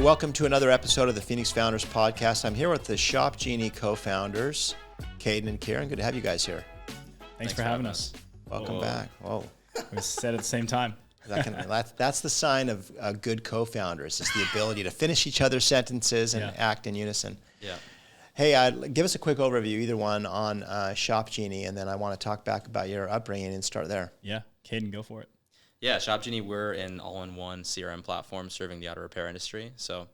welcome to another episode of the Phoenix Founders Podcast. I'm here with the Shopgenie co-founders, Cayden and Kieran. Good to have you guys here. Thanks for having us. Welcome back. Whoa. We said at the same time. That's the sign of good co-founders, is the ability to finish each other's sentences and act in unison. Yeah. Hey, give us a quick overview, either one, on Shopgenie, and then I want to talk back about your upbringing and start there. Yeah, Cayden, go for it. Yeah, Shopgenie, we're an all-in-one CRM platform serving the auto repair industry. So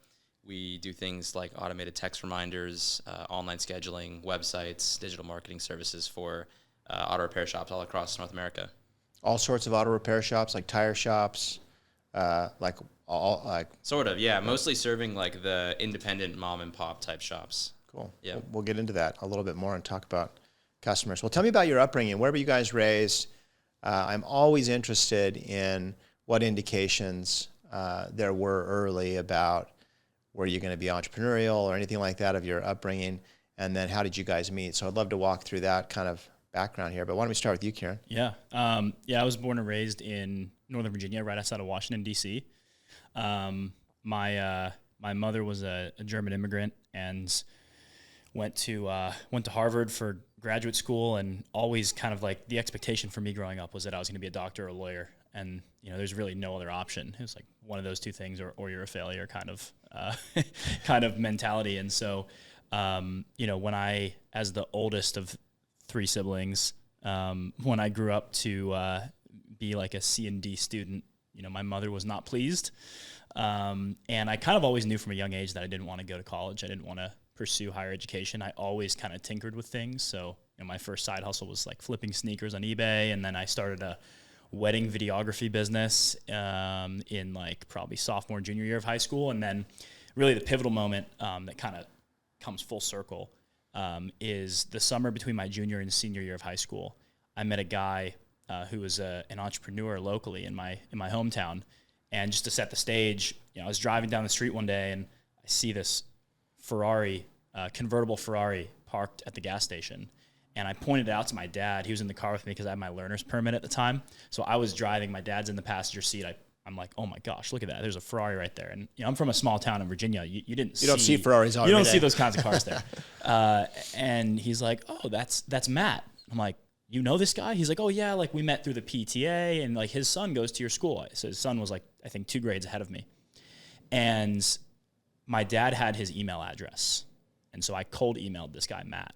we do things like automated text reminders, online scheduling, websites, digital marketing services for auto repair shops all across North America. All sorts of auto repair shops, like tire shops, Sort of, yeah. Mostly serving like the independent mom and pop type shops. Cool. Yeah. We'll get into that a little bit more and talk about customers. Well, tell me about your upbringing. Where were you guys raised? I'm always interested in what indications there were early about were you going to be entrepreneurial or anything like that of your upbringing, and then how did you guys meet? So I'd love to walk through that kind of background here, but why don't we start with you, Kieran? Yeah. I was born and raised in Northern Virginia, right outside of Washington, D.C. My mother was a German immigrant and went to Harvard for graduate school, and always kind of like the expectation for me growing up was that I was going to be a doctor or a lawyer, and there's really no other option. It was like one of those two things, or you're a failure kind of mentality. And so when I, as the oldest of three siblings, when I grew up to be like a C and D student, my mother was not pleased, and I kind of always knew from a young age that I didn't want to go to college. I didn't want to pursue higher education. I always kind of tinkered with things. So my first side hustle was like flipping sneakers on eBay, and then I started a wedding videography business in like probably sophomore, junior year of high school. And then really the pivotal moment that kind of comes full circle is the summer between my junior and senior year of high school. I met a guy who was an entrepreneur locally in my hometown. And just to set the stage, I was driving down the street one day and I see this convertible Ferrari parked at the gas station. And I pointed it out to my dad. He was in the car with me because I had my learner's permit at the time. So I was driving, my dad's in the passenger seat. I'm like, oh my gosh, look at that. There's a Ferrari right there. And I'm from a small town in Virginia. You don't see Ferraris all You don't day. see those kinds of cars there. And he's like, oh, that's Matt. I'm like, you know this guy? He's like, oh yeah, like we met through the PTA, and like his son goes to your school. So his son was like, I think 2 grades ahead of me. And my dad had his email address. And so I cold emailed this guy, Matt,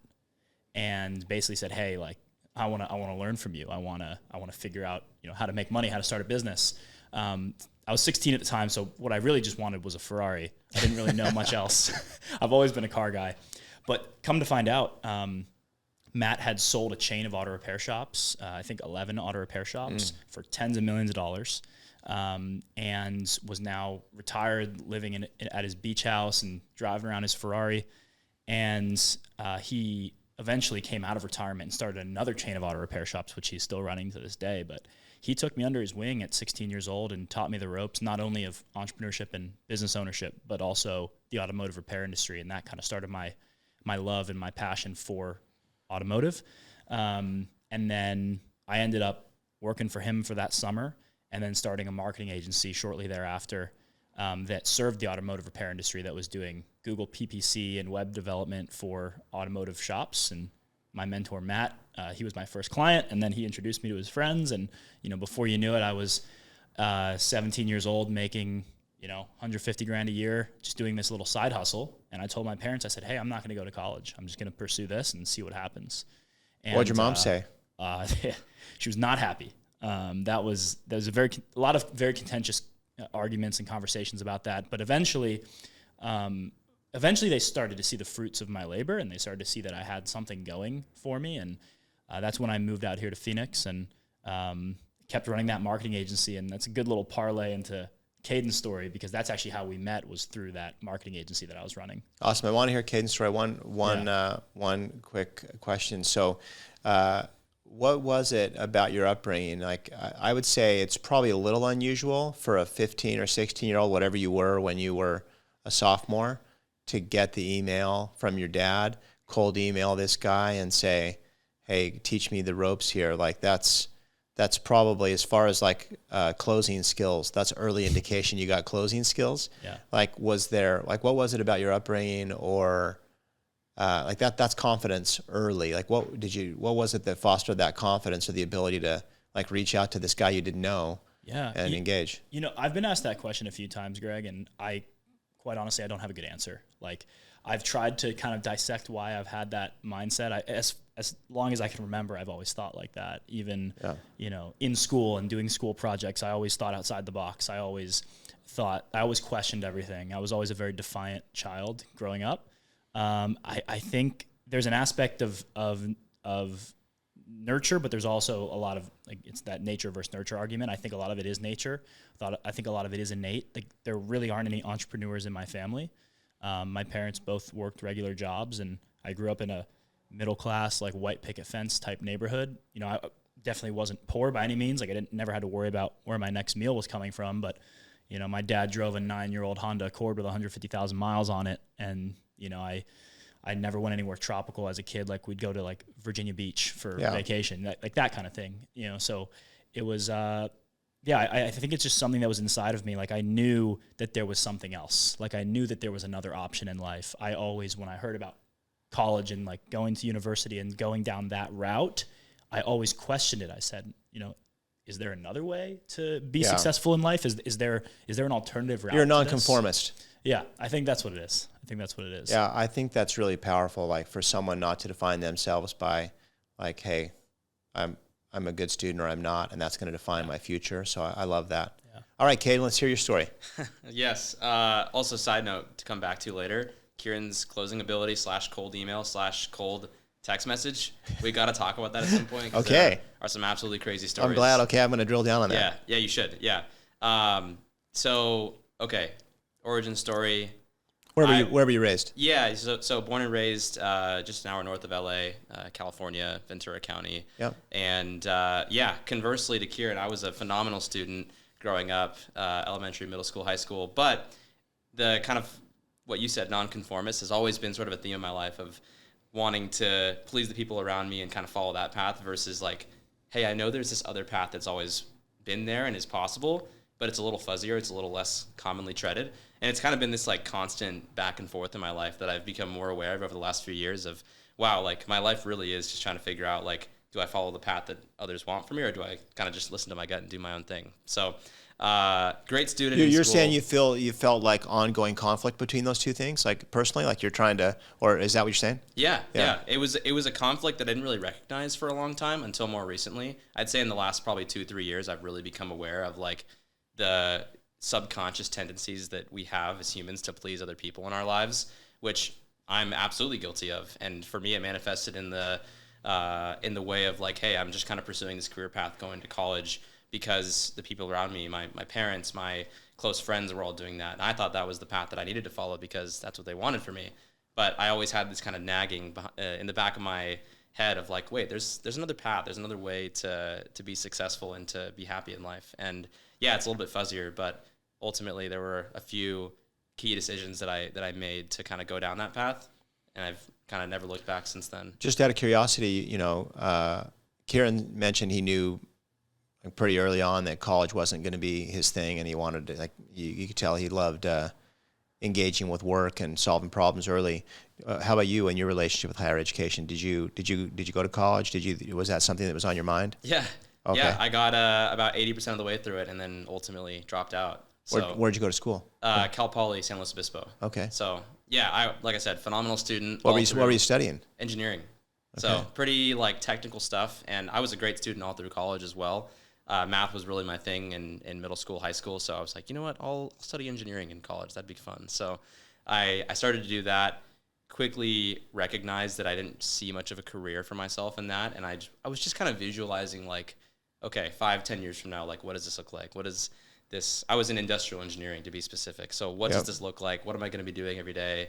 and basically said, hey, like, I want to learn from you. I want to figure out, how to make money, how to start a business. I was 16 at the time. So what I really just wanted was a Ferrari. I didn't really know much else. I've always been a car guy, but come to find out, Matt had sold a chain of auto repair shops, I think 11 auto repair shops for tens of millions of dollars. And was now retired, living at his beach house and driving around his Ferrari. And he eventually came out of retirement and started another chain of auto repair shops, which he's still running to this day. But he took me under his wing at 16 years old and taught me the ropes, not only of entrepreneurship and business ownership, but also the automotive repair industry. And that kind of started my love and my passion for automotive. And then I ended up working for him for that summer, and then starting a marketing agency shortly thereafter that served the automotive repair industry, that was doing Google PPC and web development for automotive shops. And my mentor, Matt, he was my first client, and then he introduced me to his friends. And, before you knew it, I was 17 years old making, $150,000 a year, just doing this little side hustle. And I told my parents, I said, hey, I'm not going to go to college. I'm just going to pursue this and see what happens. And, What'd your mom say? She was not happy. There was a lot of very contentious arguments and conversations about that. But eventually they started to see the fruits of my labor, and they started to see that I had something going for me. And that's when I moved out here to Phoenix and kept running that marketing agency. And that's a good little parlay into Cayden's story, because that's actually how we met, was through that marketing agency that I was running. Awesome. I want to hear Cayden's story. One quick question. So what was it about your upbringing? Like, I would say it's probably a little unusual for a 15 or 16-year-old, whatever you were when you were a sophomore, to get the email from your dad, cold email this guy and say, hey, teach me the ropes here. Like, that's that's probably, as far as like closing skills, that's early indication you got closing skills. Yeah. Like, was there, like, what was it about your upbringing, or like that's confidence early? Like, what was it that fostered that confidence or the ability to like reach out to this guy you didn't know and engage? You know, I've been asked that question a few times, Greg, and quite honestly, I don't have a good answer. Like, I've tried to kind of dissect why I've had that mindset. As long as I can remember, I've always thought like that. Even, you know, in school and doing school projects, I always thought outside the box. I always questioned everything. I was always a very defiant child growing up. I think there's an aspect of nurture, but there's also a lot of, like, it's that nature versus nurture argument. I think a lot of it is nature. I think a lot of it is innate. Like, there really aren't any entrepreneurs in my family. My parents both worked regular jobs, and I grew up in a middle class, like, white picket fence type neighborhood. You know, I definitely wasn't poor by any means. Like, I never had to worry about where my next meal was coming from. But, you know, my dad drove a 9-year-old Honda Accord with 150,000 miles on it, and, you know, I never went anywhere tropical as a kid. Like, we'd go to like Virginia Beach for vacation, like that kind of thing, you know? So it was, I think it's just something that was inside of me. Like, I knew that there was something else. Like, I knew that there was another option in life. I always, when I heard about college and like going to university and going down that route, I always questioned it. I said, you know, is there another way to be successful in life? Is there an alternative route? You're a nonconformist. Yeah, I think that's what it is. Yeah, I think that's really powerful. Like, for someone not to define themselves by, like, hey, I'm a good student or I'm not, and that's going to define my future. So I love that. Yeah. All right, Cayden, let's hear your story. Yes. Also, side note to come back to later, Kieran's closing ability / cold email / cold text message. We got to talk about that at some point. Okay. There are some absolutely crazy stories. I'm glad. Okay, I'm going to drill down on that. Yeah, you should. Yeah. So, okay, origin story. Where were you raised? Yeah, so born and raised just an hour north of LA, California, Ventura County. Yep. And conversely to Kieran, I was a phenomenal student growing up, elementary, middle school, high school. But the kind of what you said, nonconformist, has always been sort of a theme in my life of wanting to please the people around me and kind of follow that path versus like, hey, I know there's this other path that's always been there and is possible, but it's a little fuzzier, it's a little less commonly treaded. And it's kind of been this like constant back and forth in my life that I've become more aware of over the last few years of, wow, like my life really is just trying to figure out, like, do I follow the path that others want from me, or do I kind of just listen to my gut and do my own thing? So great student. You're saying you felt like ongoing conflict between those two things, like personally, like you're trying to, or is that what you're saying? Yeah. It was a conflict that I didn't really recognize for a long time until more recently. I'd say in the last probably 2-3 years, I've really become aware of like the subconscious tendencies that we have as humans to please other people in our lives, which I'm absolutely guilty of. And for me, it manifested in the way of like, hey, I'm just kind of pursuing this career path, going to college, because the people around me, my parents, my close friends were all doing that. And I thought that was the path that I needed to follow because that's what they wanted for me. But I always had this kind of nagging in the back of my head of like, wait, there's another path. There's another way to be successful and to be happy in life. And yeah, it's a little bit fuzzier, but ultimately there were a few key decisions that I made to kind of go down that path. And I've kind of never looked back since then. Just out of curiosity, you know, Kieran mentioned he knew pretty early on that college wasn't going to be his thing, and he wanted to, like, you could tell he loved engaging with work and solving problems early. How about you and your relationship with higher education? Did you go to college? Was that something that was on your mind? Yeah. Okay. Yeah, I got about 80% of the way through it and then ultimately dropped out. So, where'd you go to school? Cal Poly, San Luis Obispo. Okay. So yeah, like I said, phenomenal student. What were you studying? Engineering. Okay. So pretty like technical stuff, and I was a great student all through college as well. Math was really my thing in middle school, high school. So I was like, you know what, I'll study engineering in college. That'd be fun. So I started to do that. Quickly recognized that I didn't see much of a career for myself in that, and I was just kind of visualizing like, okay, 5-10 years from now, like, what does this look like? What is this? I was in industrial engineering, to be specific. So what does this look like? What am I going to be doing every day?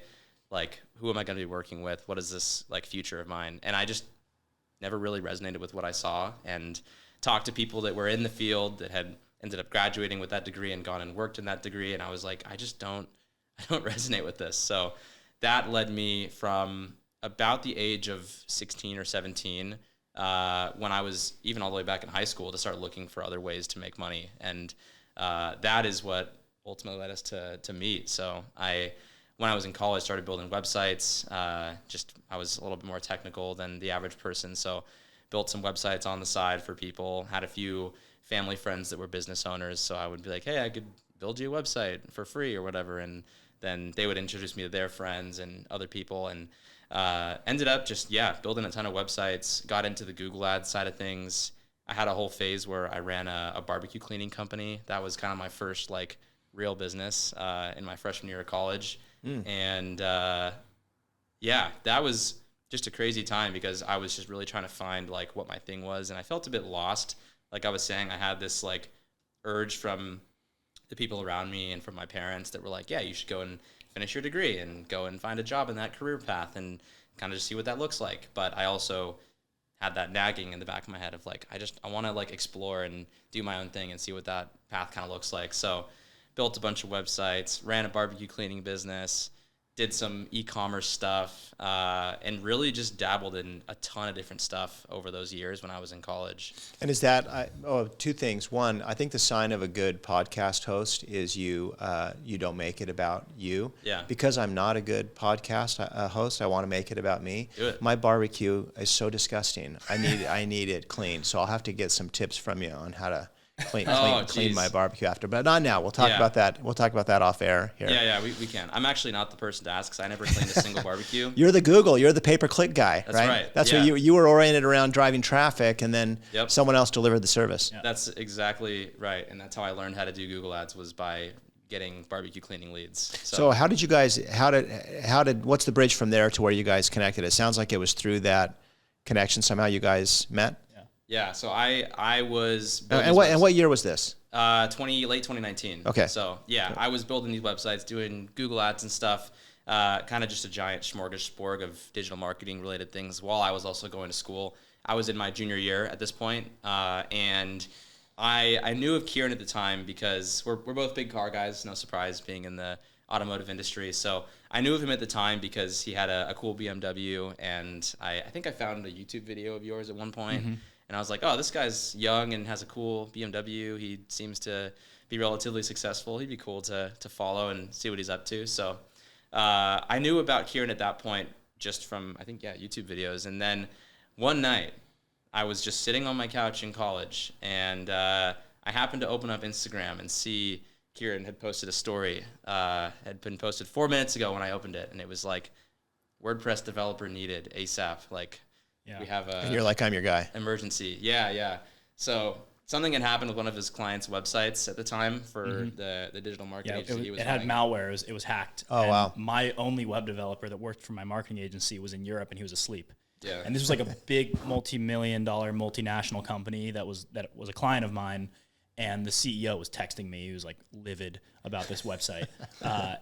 Like, who am I going to be working with? What is this like future of mine? And I just never really resonated with what I saw, and talked to people that were in the field that had ended up graduating with that degree and gone and worked in that degree. And I was like, I don't resonate with this. So that led me from about the age of 16 or 17 when I was even all the way back in high school to start looking for other ways to make money. And that is what ultimately led us to meet. So when I was in college, started building websites. I was a little bit more technical than the average person. So built some websites on the side for people, had a few family friends that were business owners. So I would be like, hey, I could build you a website for free or whatever. And then they would introduce me to their friends and other people, and ended up just, building a ton of websites, got into the Google Ads side of things. I had a whole phase where I ran a barbecue cleaning company. That was kind of my first like real business in my freshman year of college. And that was just a crazy time because I was just really trying to find like what my thing was. And I felt a bit lost. Like I was saying, I had this like urge from the people around me and from my parents that were like, yeah, you should go and finish your degree and go and find a job in that career path and kind of just see what that looks like. But I also had that nagging in the back of my head of like, I want to like explore and do my own thing and see what that path kind of looks like. So built a bunch of websites, ran a barbecue cleaning business, did some e-commerce stuff, and really just dabbled in a ton of different stuff over those years when I was in college. And is that, two things. One, I think the sign of a good podcast host is you don't make it about you. Yeah. Because I'm not a good podcast host, I want to make it about me. Do it. My barbecue is so disgusting. I need it clean. So I'll have to get some tips from you on how to clean my barbecue after, but not now. We'll talk about that. We'll talk about that off air here. Yeah, we can. I'm actually not the person to ask because I never cleaned a single barbecue. You're the Google. You're the pay-per-click guy, That's right? right. That's what you were oriented around driving traffic, and then someone else delivered the service. Yep. That's exactly right, and that's how I learned how to do Google Ads was by getting barbecue cleaning leads. So how did you guys? What's the bridge from there to where you guys connected? It sounds like it was through that connection somehow you guys met. Yeah. So I was. And what year was this? Late 2019. Okay. So I was building these websites, doing Google Ads and stuff, kind of just a giant smorgasbord of digital marketing related things while I was also going to school. I was in my junior year at this point, and I knew of Kieran at the time because we're both big car guys, no surprise being in the automotive industry. So I knew of him at the time because he had a cool BMW, and I think I found a YouTube video of yours at one point. Mm-hmm. And I was like, oh, this guy's young and has a cool BMW. He seems to be relatively successful. He'd be cool to follow and see what he's up to. So I knew about Kieran at that point just from, I think, YouTube videos. And then one night, I was just sitting on my couch in college, and I happened to open up Instagram and see Kieran had posted a story. Had been posted 4 minutes ago when I opened it, and it was like, WordPress developer needed ASAP. Like, we have a... And you're like, I'm your guy. Emergency. Yeah. So something had happened with one of his clients' websites at the time for the digital marketing agency he was it had running. malware. It was hacked. Oh, wow. My only web developer that worked for my marketing agency was in Europe, and he was asleep. Yeah. And this was like a big multi-million-dollar multinational company that was a client of mine, and the CEO was texting me. He was like livid about this website.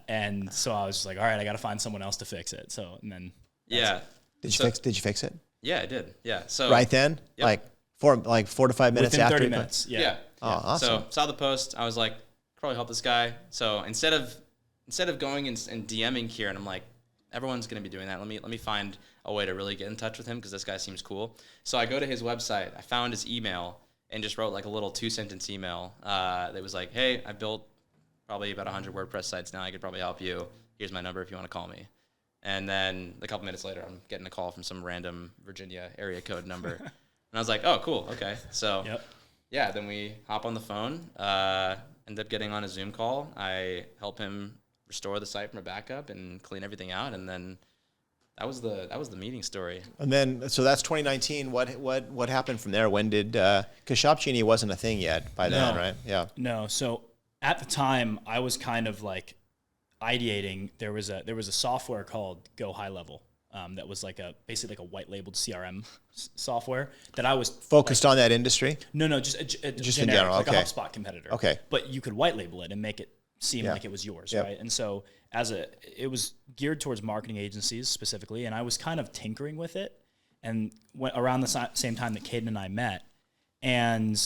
And so I was just like, all right, I got to find someone else to fix it. So, and then... Did you fix it? Yeah, I did. Yeah. So right then, like 4 to 5 minutes within after 30 minutes. Yeah. Oh, awesome. So saw the post. I was like, probably help this guy. So instead of going and DMing Kieran, I'm like, everyone's gonna be doing that. Let me find a way to really get in touch with him because this guy seems cool. So I go to his website. I found his email and just wrote like a little 2-sentence email that was like, hey, I built probably about 100 WordPress sites now. I could probably help you. Here's my number if you want to call me. And then a couple minutes later, I'm getting a call from some random Virginia area code number. And I was like, oh, cool. Okay. So, then we hop on the phone, end up getting on a Zoom call. I help him restore the site from a backup and clean everything out. And then that was the meeting story. And then, so that's 2019. What happened from there? When did, because Shopgenie wasn't a thing yet by then, right? Yeah. No. So at the time, I was kind of like, ideating. There was a software called Go High Level that was like basically like a white labeled CRM software that I was focused on that industry. No, just generic, in general, like okay. a HubSpot competitor. Okay, but you could white label it and make it seem like it was yours, right? And so it was geared towards marketing agencies specifically, and I was kind of tinkering with it. And around the same time that Cayden and I met, and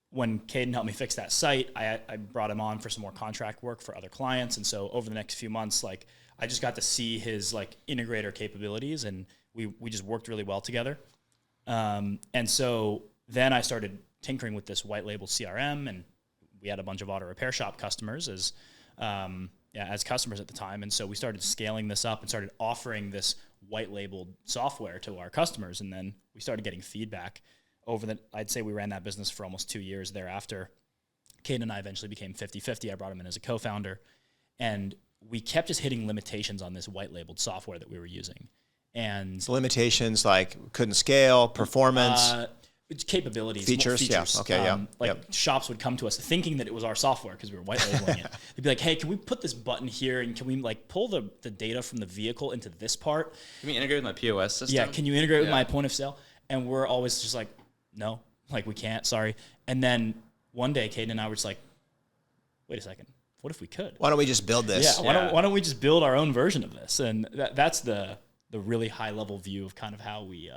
when Cayden helped me fix that site, I brought him on for some more contract work for other clients. And so over the next few months, like I just got to see his like integrator capabilities, and we just worked really well together. And so then I started tinkering with this white label CRM, and we had a bunch of auto repair shop customers as customers at the time. And so we started scaling this up and started offering this white labeled software to our customers. And then we started getting feedback I'd say we ran that business for almost 2 years thereafter. Cayden and I eventually became 50-50. I brought him in as a co-founder, and we kept just hitting limitations on this white labeled software that we were using. And the limitations like couldn't scale, performance, capabilities, features. Yeah. Okay. Shops would come to us thinking that it was our software because we were white labeling it. They'd be like, "Hey, can we put this button here, and can we like pull the data from the vehicle into this part? Can we integrate with my POS system? Yeah. Can you integrate with my point of sale?" And we're always just like, "No, like we can't. Sorry." And then one day, Cayden and I were just like, "Wait a second. What if we could? Why don't we just build this? Yeah. Why don't we just build our own version of this?" And that's the really high level view of kind of how we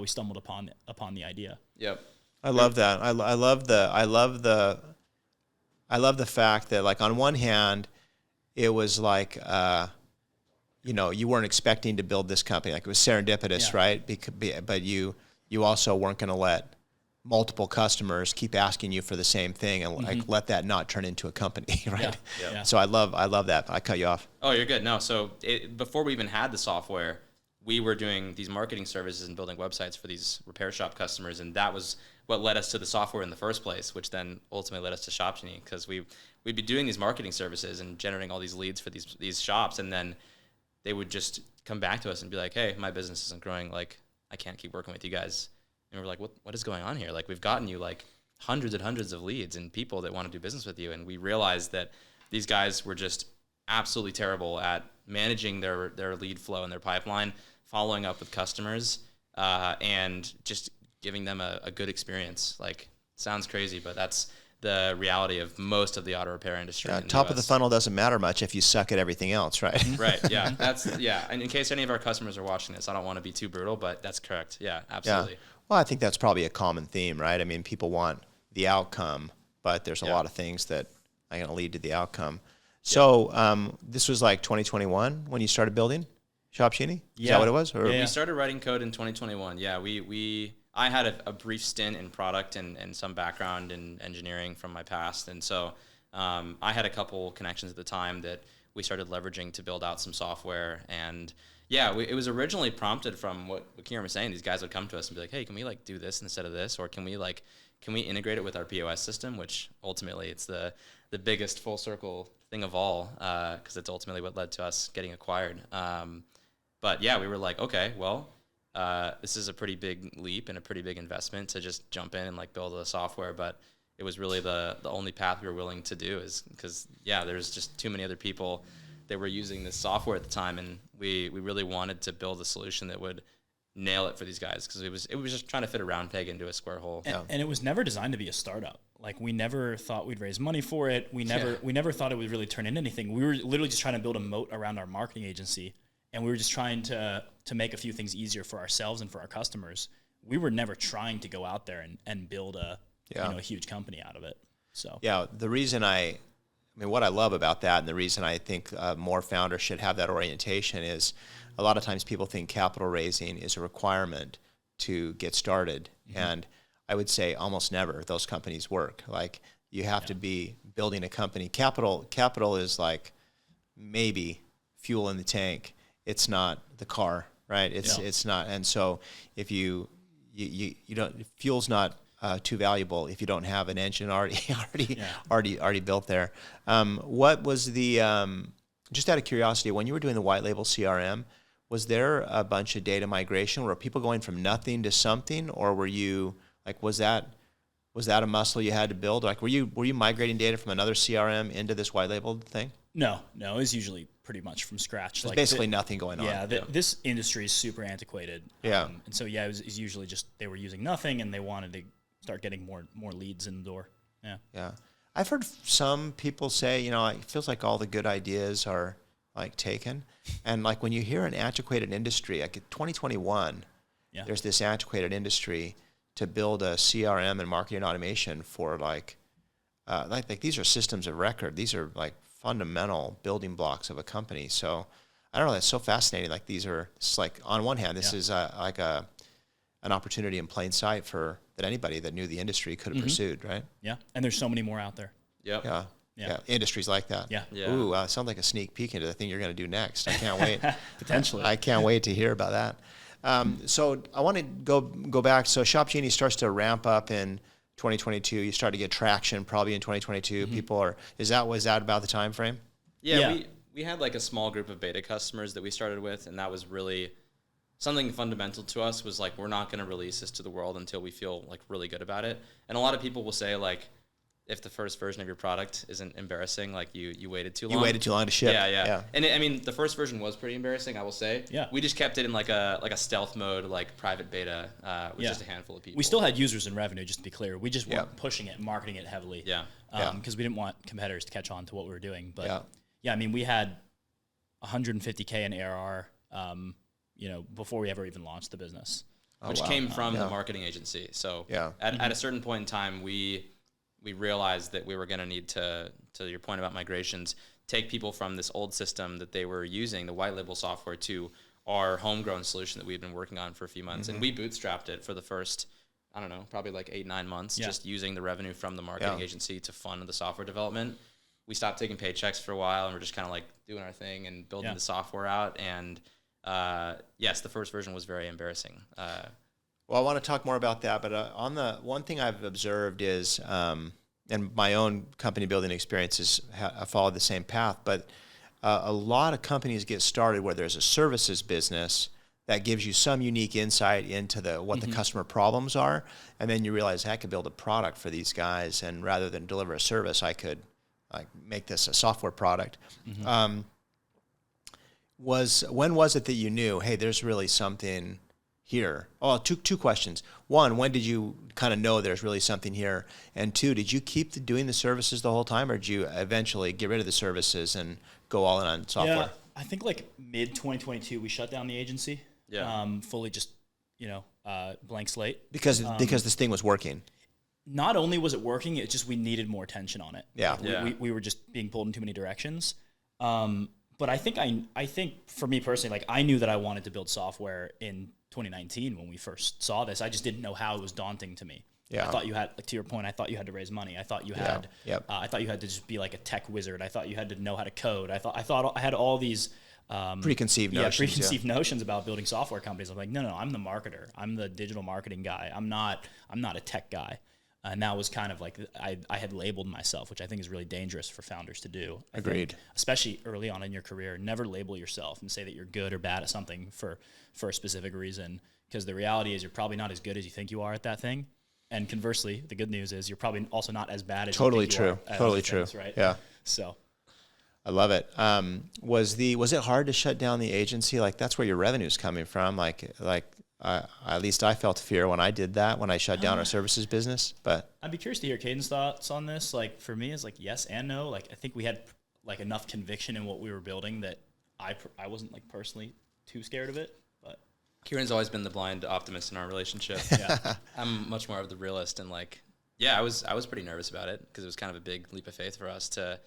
stumbled upon the idea. Yep. I love that. I love the fact that like on one hand, it was like you weren't expecting to build this company. Like it was serendipitous, right? But you also weren't going to let multiple customers keep asking you for the same thing and like let that not turn into a company, right? Yeah. So I love that. I cut you off. Oh, you're good. No, so before we even had the software, we were doing these marketing services and building websites for these repair shop customers, and that was what led us to the software in the first place, which then ultimately led us to Shopgenie, because we'd be doing these marketing services and generating all these leads for these shops, and then they would just come back to us and be like, "Hey, my business isn't growing. Like, I can't keep working with you guys." And we're like, what is going on here? Like, we've gotten you like hundreds and hundreds of leads and people that want to do business with you. And we realized that these guys were just absolutely terrible at managing their lead flow and their pipeline, following up with customers, and just giving them a good experience. Like, sounds crazy, but that's the reality of most of the auto repair industry. Top of the funnel doesn't matter much if you suck at everything else, right? Right. Yeah. And in case any of our customers are watching this, I don't want to be too brutal, but that's correct. Yeah, absolutely. Yeah. Well, I think that's probably a common theme, right? I mean, people want the outcome, but there's a lot of things that are going to lead to the outcome. So this was like 2021 when you started building Shopgenie? Is that what it was? Or? We started writing code in 2021. Yeah, I had a brief stint in product and some background in engineering from my past. And so I had a couple connections at the time that we started leveraging to build out some software. And it was originally prompted from what Kieran was saying. These guys would come to us and be like, "Hey, can we like do this instead of this? Or can we integrate it with our POS system?" Which ultimately it's the biggest full circle thing of all, because it's ultimately what led to us getting acquired. But yeah, we were like, okay, well, this is a pretty big leap and a pretty big investment to just jump in and like build a software. But it was really the only path we were willing to do, is because there's just too many other people that were using this software at the time, and we really wanted to build a solution that would nail it for these guys, because it was just trying to fit a round peg into a square hole. And it was never designed to be a startup. Like, we never thought we'd raise money for it. We never thought it would really turn into anything. We were literally just trying to build a moat around our marketing agency, and we were just trying to make a few things easier for ourselves and for our customers. We were never trying to go out there and build a huge company out of it. So the reason what I love about that, and the reason I think more founders should have that orientation, is a lot of times people think capital raising is a requirement to get started. And I would say almost never those companies work. Like, you have to be building a company. Capital is like maybe fuel in the tank. It's not the car, right? It's not. And so if you don't, fuel's not too valuable if you don't have an engine already built there. What was the just out of curiosity, when you were doing the white label CRM, was there a bunch of data migration? Were people going from nothing to something, or were you like, was that a muscle you had to build? Like, were you migrating data from another CRM into this white labeled thing? No, it was usually pretty much from scratch. There's basically nothing going on. Yeah, this industry is super antiquated. Yeah. And so, it was usually just they were using nothing, and they wanted to start getting more leads in the door. Yeah. Yeah. I've heard some people say, it feels like all the good ideas are like taken. And like, when you hear an antiquated industry, like 2021, there's this antiquated industry to build a CRM and marketing automation for like these are systems of record. These are like fundamental building blocks of a company. So I don't know, that's so fascinating. Like, it's like, on one hand, this is like a an opportunity in plain sight that anybody that knew the industry could have pursued, right? Yeah, and there's so many more out there. Yep. Yeah. Industries like that. Yeah. Ooh, sounds like a sneak peek into the thing you're going to do next. I can't wait. Potentially. I can't wait to hear about that. So I want to go back. So Shopgenie starts to ramp up in 2022. You start to get traction probably in 2022. Was that about the time frame? Yeah. We had like a small group of beta customers that we started with, and that was really something fundamental to us. Was like, we're not going to release this to the world until we feel like really good about it. And a lot of people will say like, if the first version of your product isn't embarrassing, like you waited too long. You waited too long to ship. Yeah. And I mean, the first version was pretty embarrassing, I will say. Yeah. We just kept it in like a stealth mode, like private beta, with just a handful of people. We still had users and revenue, just to be clear. We just weren't pushing it and marketing it heavily. Because we didn't want competitors to catch on to what we were doing. But I mean, we had 150K in ARR, before we ever even launched the business. Which came from the marketing agency. So at a certain point in time, we realized that we were going to need to your point about migrations, take people from this old system that they were using, the white label software, to our homegrown solution that we've been working on for a few months. And we bootstrapped it for the first, I don't know, probably like 8-9 months, just using the revenue from the marketing agency to fund the software development. We stopped taking PHX for a while, and we're just kind of like doing our thing and building the software out. And yes, the first version was very embarrassing. Well, I want to talk more about that, but on the one thing I've observed is, and my own company building experiences have followed the same path, but a lot of companies get started where there's a services business that gives you some unique insight into what the customer problems are, and then you realize, hey, I could build a product for these guys, and rather than deliver a service, I could make this a software product. When was it that you knew, hey, there's really something here? Oh, two questions. One, when did you kind of know there's really something here? And two, did you keep doing the services the whole time, or did you eventually get rid of the services and go all in on software? Yeah, I think like mid 2022, we shut down the agency. Fully just, blank slate. Because this thing was working. Not only was it working, it's just we needed more attention on it. We were just being pulled in too many directions. But I think for me personally, like I knew that I wanted to build software in 2019 when we first saw this. I just didn't know how. It was daunting to me. I thought you had, to your point, I thought you had to raise money. I thought you had, I thought you had to just be like a tech wizard. I thought you had to know how to code. I thought I had all these preconceived notions about building software companies. I'm like, no, I'm the marketer. I'm the digital marketing guy. I'm not a tech guy. And that was kind of like I had labeled myself, which I think is really dangerous for founders to do. Agreed. Especially early on in your career, never label yourself and say that you're good or bad at something for a specific reason, because the reality is you're probably not as good as you think you are at that thing. And conversely, the good news is you're probably also not as bad as you think you are at other things, right? Yeah. So I love it. Was it hard to shut down the agency? Like that's where your revenue's coming from. At least I felt fear when I did that, when I shut down our services business. But I'd be curious to hear Cayden's thoughts on this. Like for me, it's like yes and no. Like I think we had like enough conviction in what we were building that I wasn't like personally too scared of it. But Kieran's always been the blind optimist in our relationship. I'm much more of the realist, and I was pretty nervous about it because it was kind of a big leap of faith for us to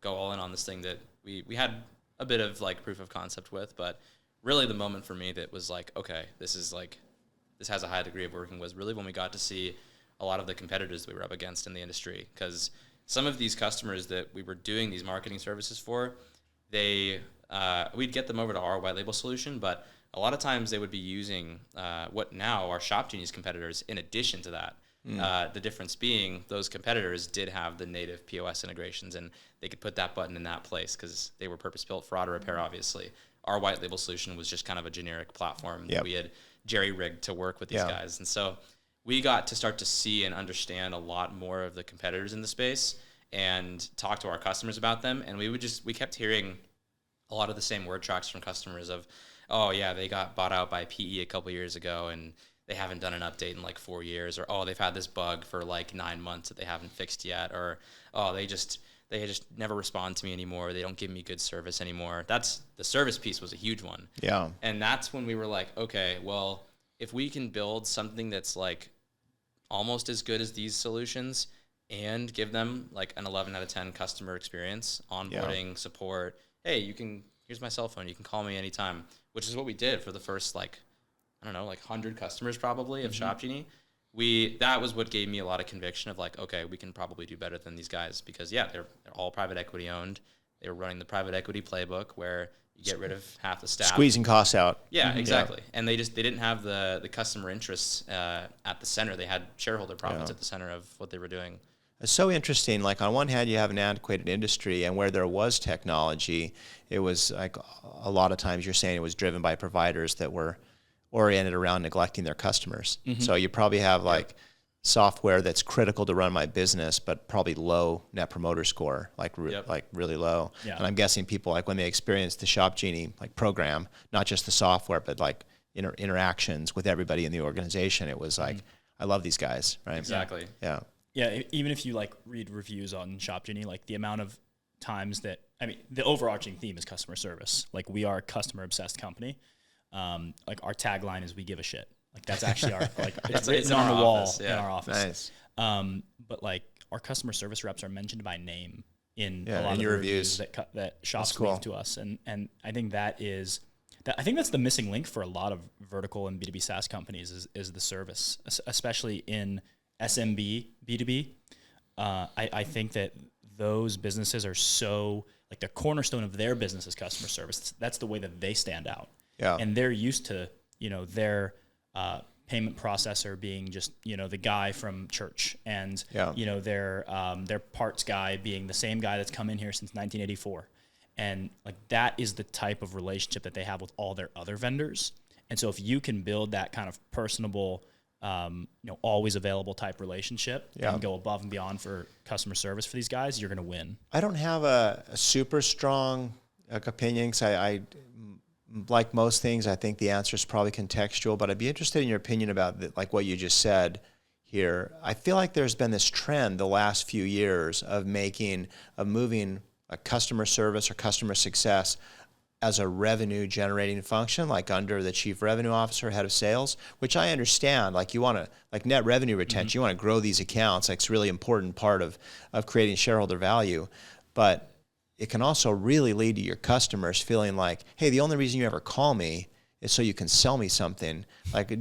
go all in on this thing that we had a bit of like proof of concept with, but really the moment for me that was like, okay, this has a high degree of working, was really when we got to see a lot of the competitors that we were up against in the industry. Because some of these customers that we were doing these marketing services for, we'd get them over to our white label solution, but a lot of times they would be using what now are Shopgenie's competitors in addition to that. The difference being those competitors did have the native POS integrations, and they could put that button in that place because they were purpose-built for auto repair, obviously. Our white label solution was just kind of a generic platform that we had jerry-rigged to work with these guys. And so we got to start to see and understand a lot more of the competitors in the space and talk to our customers about them. And we kept hearing a lot of the same word tracks from customers of, oh yeah, they got bought out by PE a couple years ago and they haven't done an update in like 4 years, or oh, they've had this bug for like 9 months that they haven't fixed yet, or oh, they just never respond to me anymore. They don't give me good service anymore. That's the service piece was a huge one. Yeah. And that's when we were like, okay, well, if we can build something that's like almost as good as these solutions and give them like an 11 out of 10 customer experience, onboarding, support. Hey, here's my cell phone. You can call me anytime, which is what we did for the first like I don't know, like 100 customers probably of Shopgenie. That was what gave me a lot of conviction of like, okay, we can probably do better than these guys because they're all private equity owned. They were running the private equity playbook where you get rid of half the staff, Squeezing costs out. Yeah, exactly. Yeah. And they didn't have the customer interests at the center. They had shareholder profits at the center of what they were doing. It's so interesting. Like on one hand, you have an antiquated industry, and where there was technology, it was like a lot of times you're saying it was driven by providers that were oriented around neglecting their customers. So you probably have like software that's critical to run my business, but probably low net promoter score, like really low. Yeah. And I'm guessing people like when they experience the Shopgenie like program, not just the software, but like interactions with everybody in the organization, it was like, I love these guys, right? Exactly. Yeah. Yeah, even if you like read reviews on Shopgenie, like the amount of times that, I mean, the overarching theme is customer service. Like we are a customer obsessed company. Like our tagline is "We give a shit." Like that's actually our like it's written on the wall in our office. Nice. But like our customer service reps are mentioned by name in a lot of the reviews that shops leave to us, and I think I think that's the missing link for a lot of vertical and B2B SaaS companies is the service, especially in SMB, B2B. I think that those businesses are so, like the cornerstone of their business is customer service. That's the way that they stand out. Yeah. And they're used to, their payment processor being just, the guy from church and, their parts guy being the same guy that's come in here since 1984. And like that is the type of relationship that they have with all their other vendors. And so if you can build that kind of personable, always available type relationship and go above and beyond for customer service for these guys, you're going to win. I don't have a super strong opinion because I like most things, I think the answer is probably contextual, but I'd be interested in your opinion about like what you just said here. I feel like there's been this trend the last few years of moving a customer service or customer success as a revenue generating function, like under the chief revenue officer, head of sales, which I understand. Like you want to, like net revenue retention, you want to grow these accounts. Like it's a really important part of creating shareholder value. But it can also really lead to your customers feeling like, hey, the only reason you ever call me is so you can sell me something. Like, what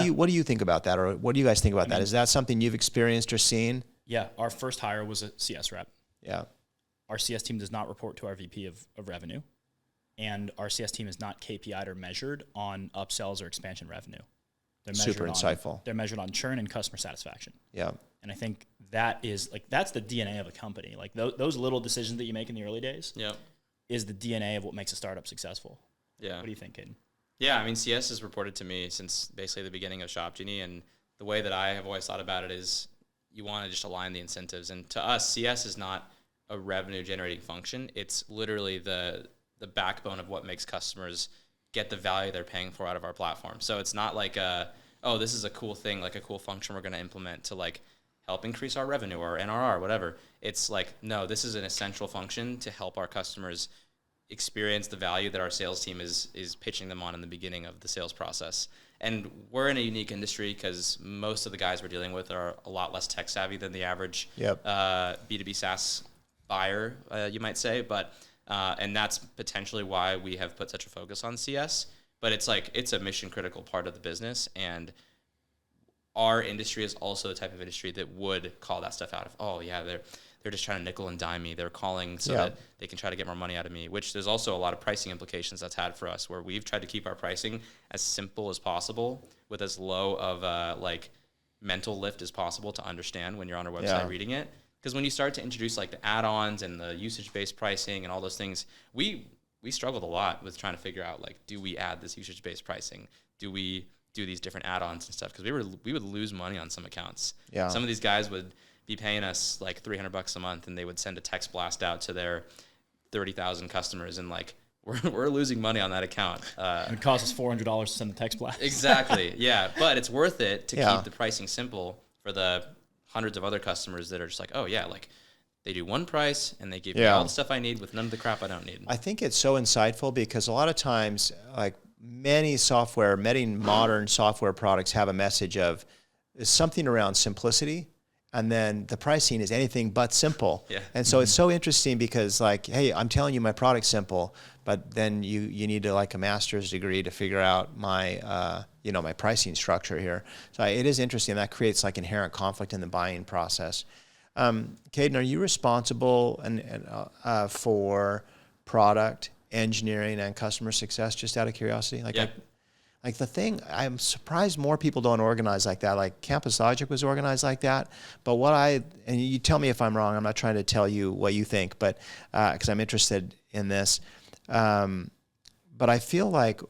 do you think about that? Or what do you guys think about that? Is that something you've experienced or seen? Yeah. Our first hire was a CS rep. Yeah. Our CS team does not report to our VP of revenue. And our CS team is not KPI'd or measured on upsells or expansion revenue. They're super insightful. They're measured on churn and customer satisfaction. Yeah. And I think that is like, that's the DNA of a company. Like those little decisions that you make in the early days is the DNA of what makes a startup successful. Yeah. What do you think, Cayden? Yeah. I mean, CS has reported to me since basically the beginning of Shopgenie. And the way that I have always thought about it is you want to just align the incentives. And to us, CS is not a revenue generating function. It's literally the backbone of what makes customers get the value they're paying for out of our platform. So it's not like this is a cool thing, like a cool function we're going to implement to like help increase our revenue or NRR, whatever. It's like, no, this is an essential function to help our customers experience the value that our sales team is pitching them on in the beginning of the sales process. And we're in a unique industry because most of the guys we're dealing with are a lot less tech savvy than the average B2B SaaS buyer, you might say. But and that's potentially why we have put such a focus on CS. But it's a mission critical part of the business, and our industry is also the type of industry that would call that stuff out of, oh yeah, they're just trying to nickel and dime me. They're calling so that they can try to get more money out of me, which there's also a lot of pricing implications that's had for us, where we've tried to keep our pricing as simple as possible with as low of like mental lift as possible to understand when you're on our website reading it. Because when you start to introduce like the add-ons and the usage-based pricing and all those things, we struggled a lot with trying to figure out, like, do we add this usage-based pricing? Do we do these different add-ons and stuff? Because we would lose money on some accounts. Yeah. Some of these guys would be paying us like $300 a month, and they would send a text blast out to their 30,000 customers, and like we're losing money on that account. It costs us $400 to send a text blast. Exactly. Yeah, but it's worth it to keep the pricing simple for the hundreds of other customers that are just like, oh yeah, like they do one price and they give me all the stuff I need with none of the crap I don't need. I think it's so insightful because a lot of times, like many modern software products have a message of something around simplicity and then the pricing is anything but simple. Yeah. And so it's so interesting because like, hey, I'm telling you my product's simple, but then you need to like a master's degree to figure out my my pricing structure here. So it is interesting. That creates like inherent conflict in the buying process. Cayden, are you responsible for product engineering and customer success? Just out of curiosity, like the thing, I'm surprised more people don't organize like that. Like Campus Logic was organized like that. But and you tell me if I'm wrong, I'm not trying to tell you what you think, but because I'm interested in this. But I feel like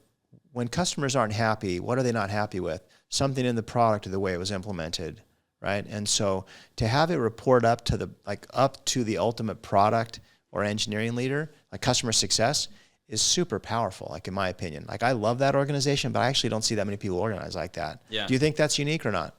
when customers aren't happy, what are they not happy with? Something in the product or the way it was implemented, right? And so to have it report up to the ultimate product or engineering leader, like customer success, is super powerful, like in my opinion. Like I love that organization, but I actually don't see that many people organized like that. Yeah. Do you think that's unique or not?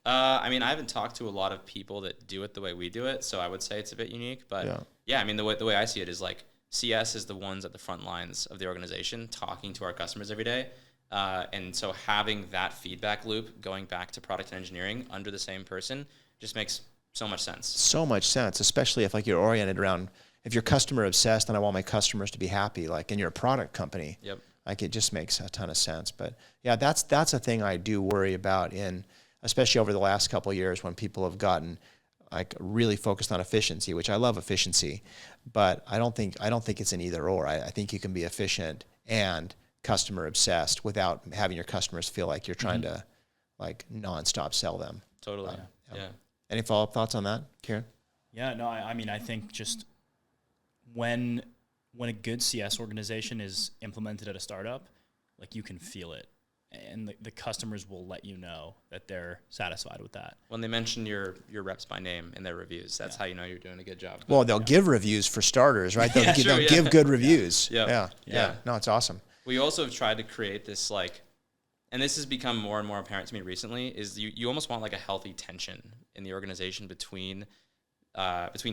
I mean, I haven't talked to a lot of people that do it the way we do it, so I would say it's a bit unique. But yeah I mean, the way I see it is like CS is the ones at the front lines of the organization talking to our customers every day. And so having that feedback loop going back to product and engineering under the same person just makes so much sense. So much sense, especially if like you're oriented around, if you're customer obsessed and I want my customers to be happy, like, and you're a product company, like it just makes a ton of sense. But yeah, that's a thing I do worry about especially over the last couple of years when people have gotten like really focused on efficiency, which I love efficiency, but I don't think it's an either or. I think you can be efficient and customer obsessed without having your customers feel like you're trying to like nonstop sell them. Totally. Yeah. Any follow-up thoughts on that, Kieran? Yeah, no, I mean, I think just when a good CS organization is implemented at a startup, like you can feel it, and the customers will let you know that they're satisfied with that. When they mention your reps by name in their reviews, that's how you know you're doing a good job. Well, they'll give reviews for starters, right? They'll give good reviews. Yeah. No, it's awesome. We also have tried to create this and this has become more and more apparent to me recently, is you almost want like a healthy tension in the organization between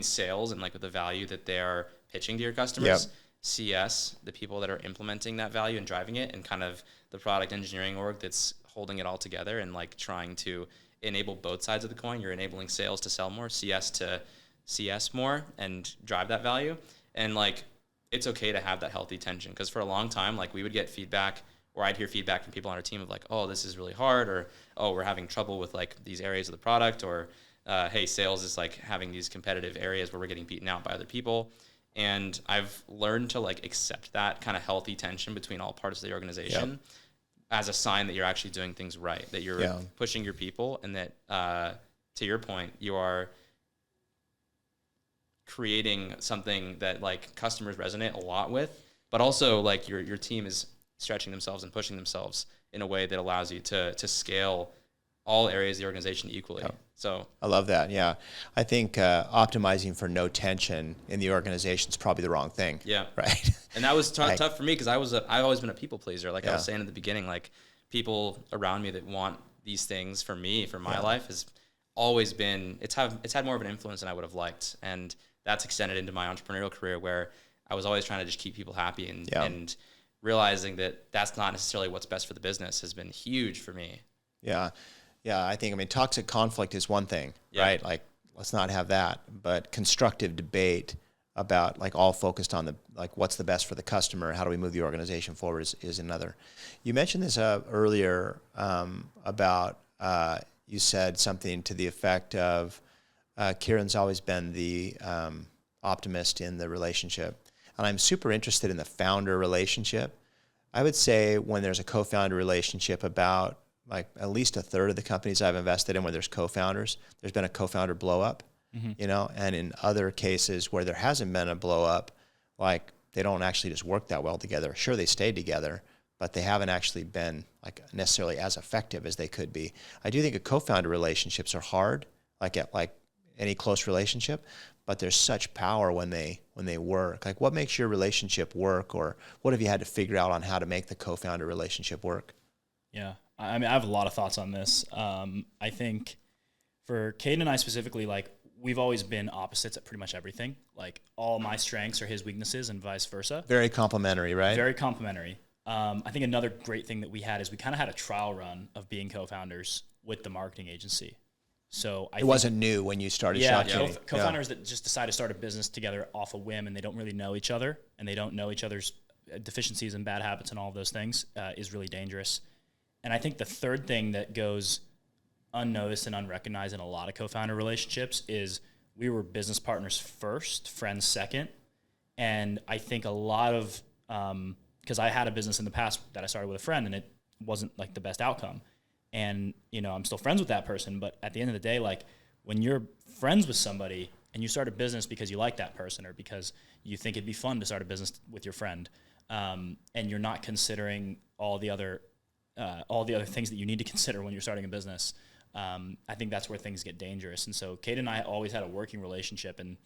sales and like the value that they're pitching to your customers, CS, the people that are implementing that value and driving it, and kind of the product engineering org that's holding it all together and like trying to enable both sides of the coin. You're enabling sales to sell more, CS to CS more, and drive that value. And like, it's okay to have that healthy tension, because for a long time, like we would get feedback, or I'd hear feedback from people on our team of like, oh, this is really hard, or oh, we're having trouble with like these areas of the product, or hey, sales is like having these competitive areas where we're getting beaten out by other people. And I've learned to like accept that kind of healthy tension between all parts of the organization as a sign that you're actually doing things right, that you're pushing your people, and that, to your point, you are creating something that like customers resonate a lot with, but also like your team is stretching themselves and pushing themselves in a way that allows you to scale all areas of the organization equally. So I love that. Yeah. I think optimizing for no tension in the organization is probably the wrong thing. Yeah. Right. And that was tough for me, because I've always been a people pleaser. Like I was saying at the beginning, like people around me that want these things for me, for my life, has always been, it's had more of an influence than I would have liked. And that's extended into my entrepreneurial career, where I was always trying to just keep people happy, and realizing that that's not necessarily what's best for the business has been huge for me. Yeah. Yeah, I mean, toxic conflict is one thing, right? Like, let's not have that. But constructive debate about, like, all focused on what's the best for the customer, how do we move the organization forward is another. You mentioned this earlier about, you said something to the effect of, Kieran's always been the optimist in the relationship. And I'm super interested in the founder relationship. I would say when there's a co-founder relationship, about like at least a third of the companies I've invested in where there's co-founders, there's been a co-founder blow up, and in other cases where there hasn't been a blow up, like they don't actually just work that well together. Sure, they stayed together, but they haven't actually been like necessarily as effective as they could be. I do think a co-founder relationships are hard, like any close relationship, but there's such power when they work. Like, what makes your relationship work, or what have you had to figure out on how to make the co-founder relationship work? Yeah. I mean, I have a lot of thoughts on this. I think for Cayden and I specifically, like, we've always been opposites at pretty much everything. Like, all my strengths are his weaknesses and vice versa. Very complementary, right? Very complementary. I think another great thing that we had is we kind of had a trial run of being co-founders with the marketing agency. So it wasn't new when you started Shopgenie. Co-founders that just decide to start a business together off a whim and they don't really know each other and they don't know each other's deficiencies and bad habits and all of those things is really dangerous. And I think the third thing that goes unnoticed and unrecognized in a lot of co-founder relationships is we were business partners first, friends second. And I think a lot of, because I had a business in the past that I started with a friend and it wasn't like the best outcome. And, you know, I'm still friends with that person, but at the end of the day, like when you're friends with somebody and you start a business because you like that person or because you think it'd be fun to start a business with your friend, and you're not considering all the other things that you need to consider when you're starting a business, I think that's where things get dangerous. And so Cayden and I always had a working relationship, and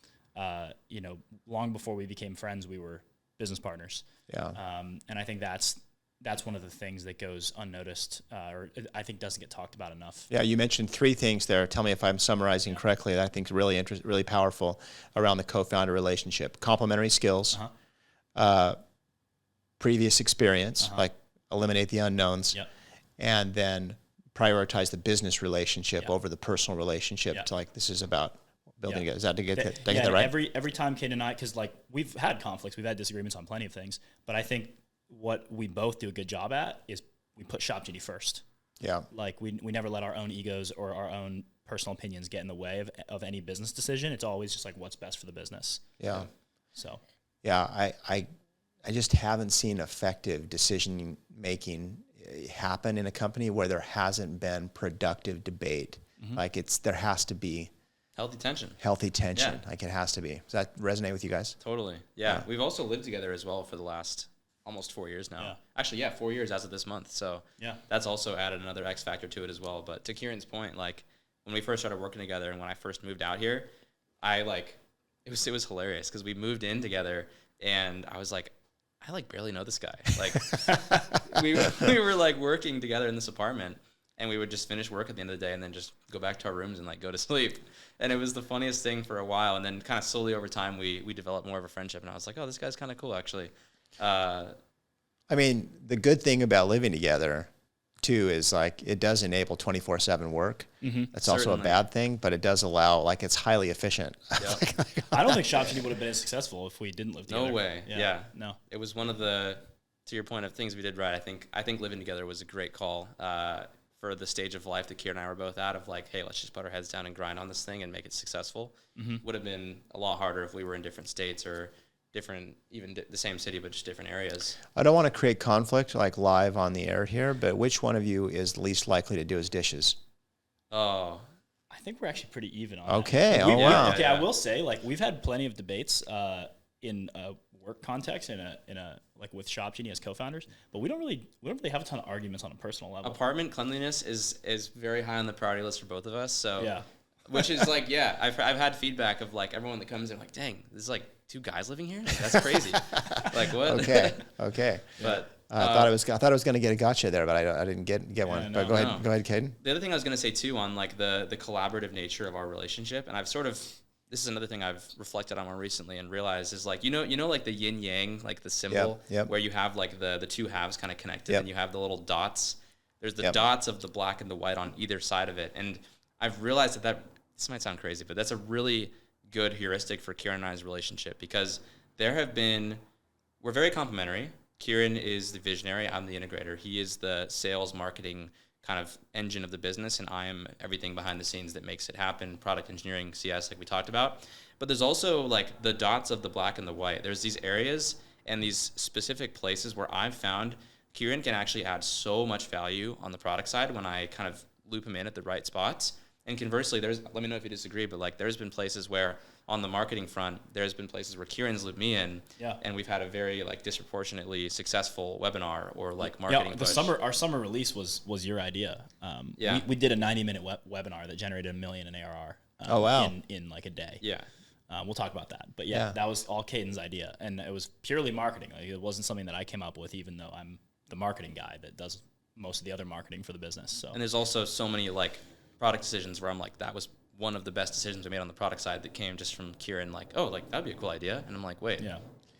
you know, long before we became friends, we were business partners. Yeah. And I think that's one of the things that goes unnoticed, or I think doesn't get talked about enough. Yeah, you mentioned 3 things there. Tell me if I'm summarizing correctly. That I think is really powerful around the co-founder relationship. Complementary skills, previous experience, like eliminate the unknowns, and then prioritize the business relationship over the personal relationship. To like, this is about building it. Is that to get that right? Every time Cayden and I, because like we've had conflicts, we've had disagreements on plenty of things, but I think what we both do a good job at is we put Shopgenie first. Yeah. Like we never let our own egos or our own personal opinions get in the way of any business decision. It's always just like what's best for the business. Yeah. So. Yeah, I just haven't seen effective decision making happen in a company where there hasn't been productive debate. Like there has to be healthy tension. Yeah. Like it has to be. Does that resonate with you guys? Totally. Yeah. We've also lived together as well for the last almost 4 years now. Actually, 4 years as of this month. So that's also added another X factor to it as well. But to Kieran's point, like when we first started working together and when I first moved out here, it was hilarious because we moved in together and I was like, I like barely know this guy. Like we were like working together in this apartment and we would just finish work at the end of the day and then just go back to our rooms and like go to sleep. And it was the funniest thing for a while. And then kind of slowly over time, we developed more of a friendship and I was like, oh, this guy's kind of cool actually. I mean, the good thing about living together too is like it does enable 24/7 work. That's also a bad thing, but it does allow, like, it's highly efficient. Yep. I don't think Shopgenie would have been as successful if we didn't live together. No way. Yeah. No. It was one of the, to your point, of things we did right. I think living together was a great call for the stage of life that Kieran and I were both at, of like, hey, let's just put our heads down and grind on this thing and make it successful. Would have been a lot harder if we were in different states or different, even the same city, but just different areas. I don't want to create conflict like live on the air here, but which one of you is least likely to do his dishes? Oh, I think we're actually pretty even on okay. that. Wow. Okay, I will say, like, we've had plenty of debates in a work context, in a like with Shopgenie as co-founders, but we don't really have a ton of arguments on a personal level. Apartment cleanliness is very high on the priority list for both of us. So yeah. Which is like, I've had feedback of like everyone that comes in like, dang, this is like 2 guys living here? Like, that's crazy. Like, what? Okay. But I thought I was going to get a gotcha there, but I didn't get one. No, but go ahead, Cayden. The other thing I was going to say too on like the collaborative nature of our relationship, and I've sort of, this is another thing I've reflected on more recently and realized is like, you know, like the yin yang, like the symbol where you have like the 2 halves kind of connected and you have the little dots. There's the dots of the black and the white on either side of it. And I've realized that this might sound crazy, but that's a really good heuristic for Kieran and I's relationship, because we're very complementary. Kieran is the visionary, I'm the integrator. He is the sales marketing kind of engine of the business, and I am everything behind the scenes that makes it happen, product engineering, CS, like we talked about. But there's also like the dots of the black and the white. There's these areas and these specific places where I've found Kieran can actually add so much value on the product side when I kind of loop him in at the right spots. And conversely, let me know if you disagree, but like there's been places where on the marketing front, there's been places where Kieran's looped me in, and we've had a very like disproportionately successful webinar or like marketing push. Our summer release was your idea. We did a 90-minute webinar that generated $1 million in ARR. Oh wow! In like a day. Yeah. We'll talk about that, but that was all Cayden's idea, and it was purely marketing. Like, it wasn't something that I came up with, even though I'm the marketing guy that does most of the other marketing for the business. So. And there's also so many like product decisions where I'm like, that was one of the best decisions we made on the product side that came just from Kieran, like, oh, like that'd be a cool idea. And I'm like, wait,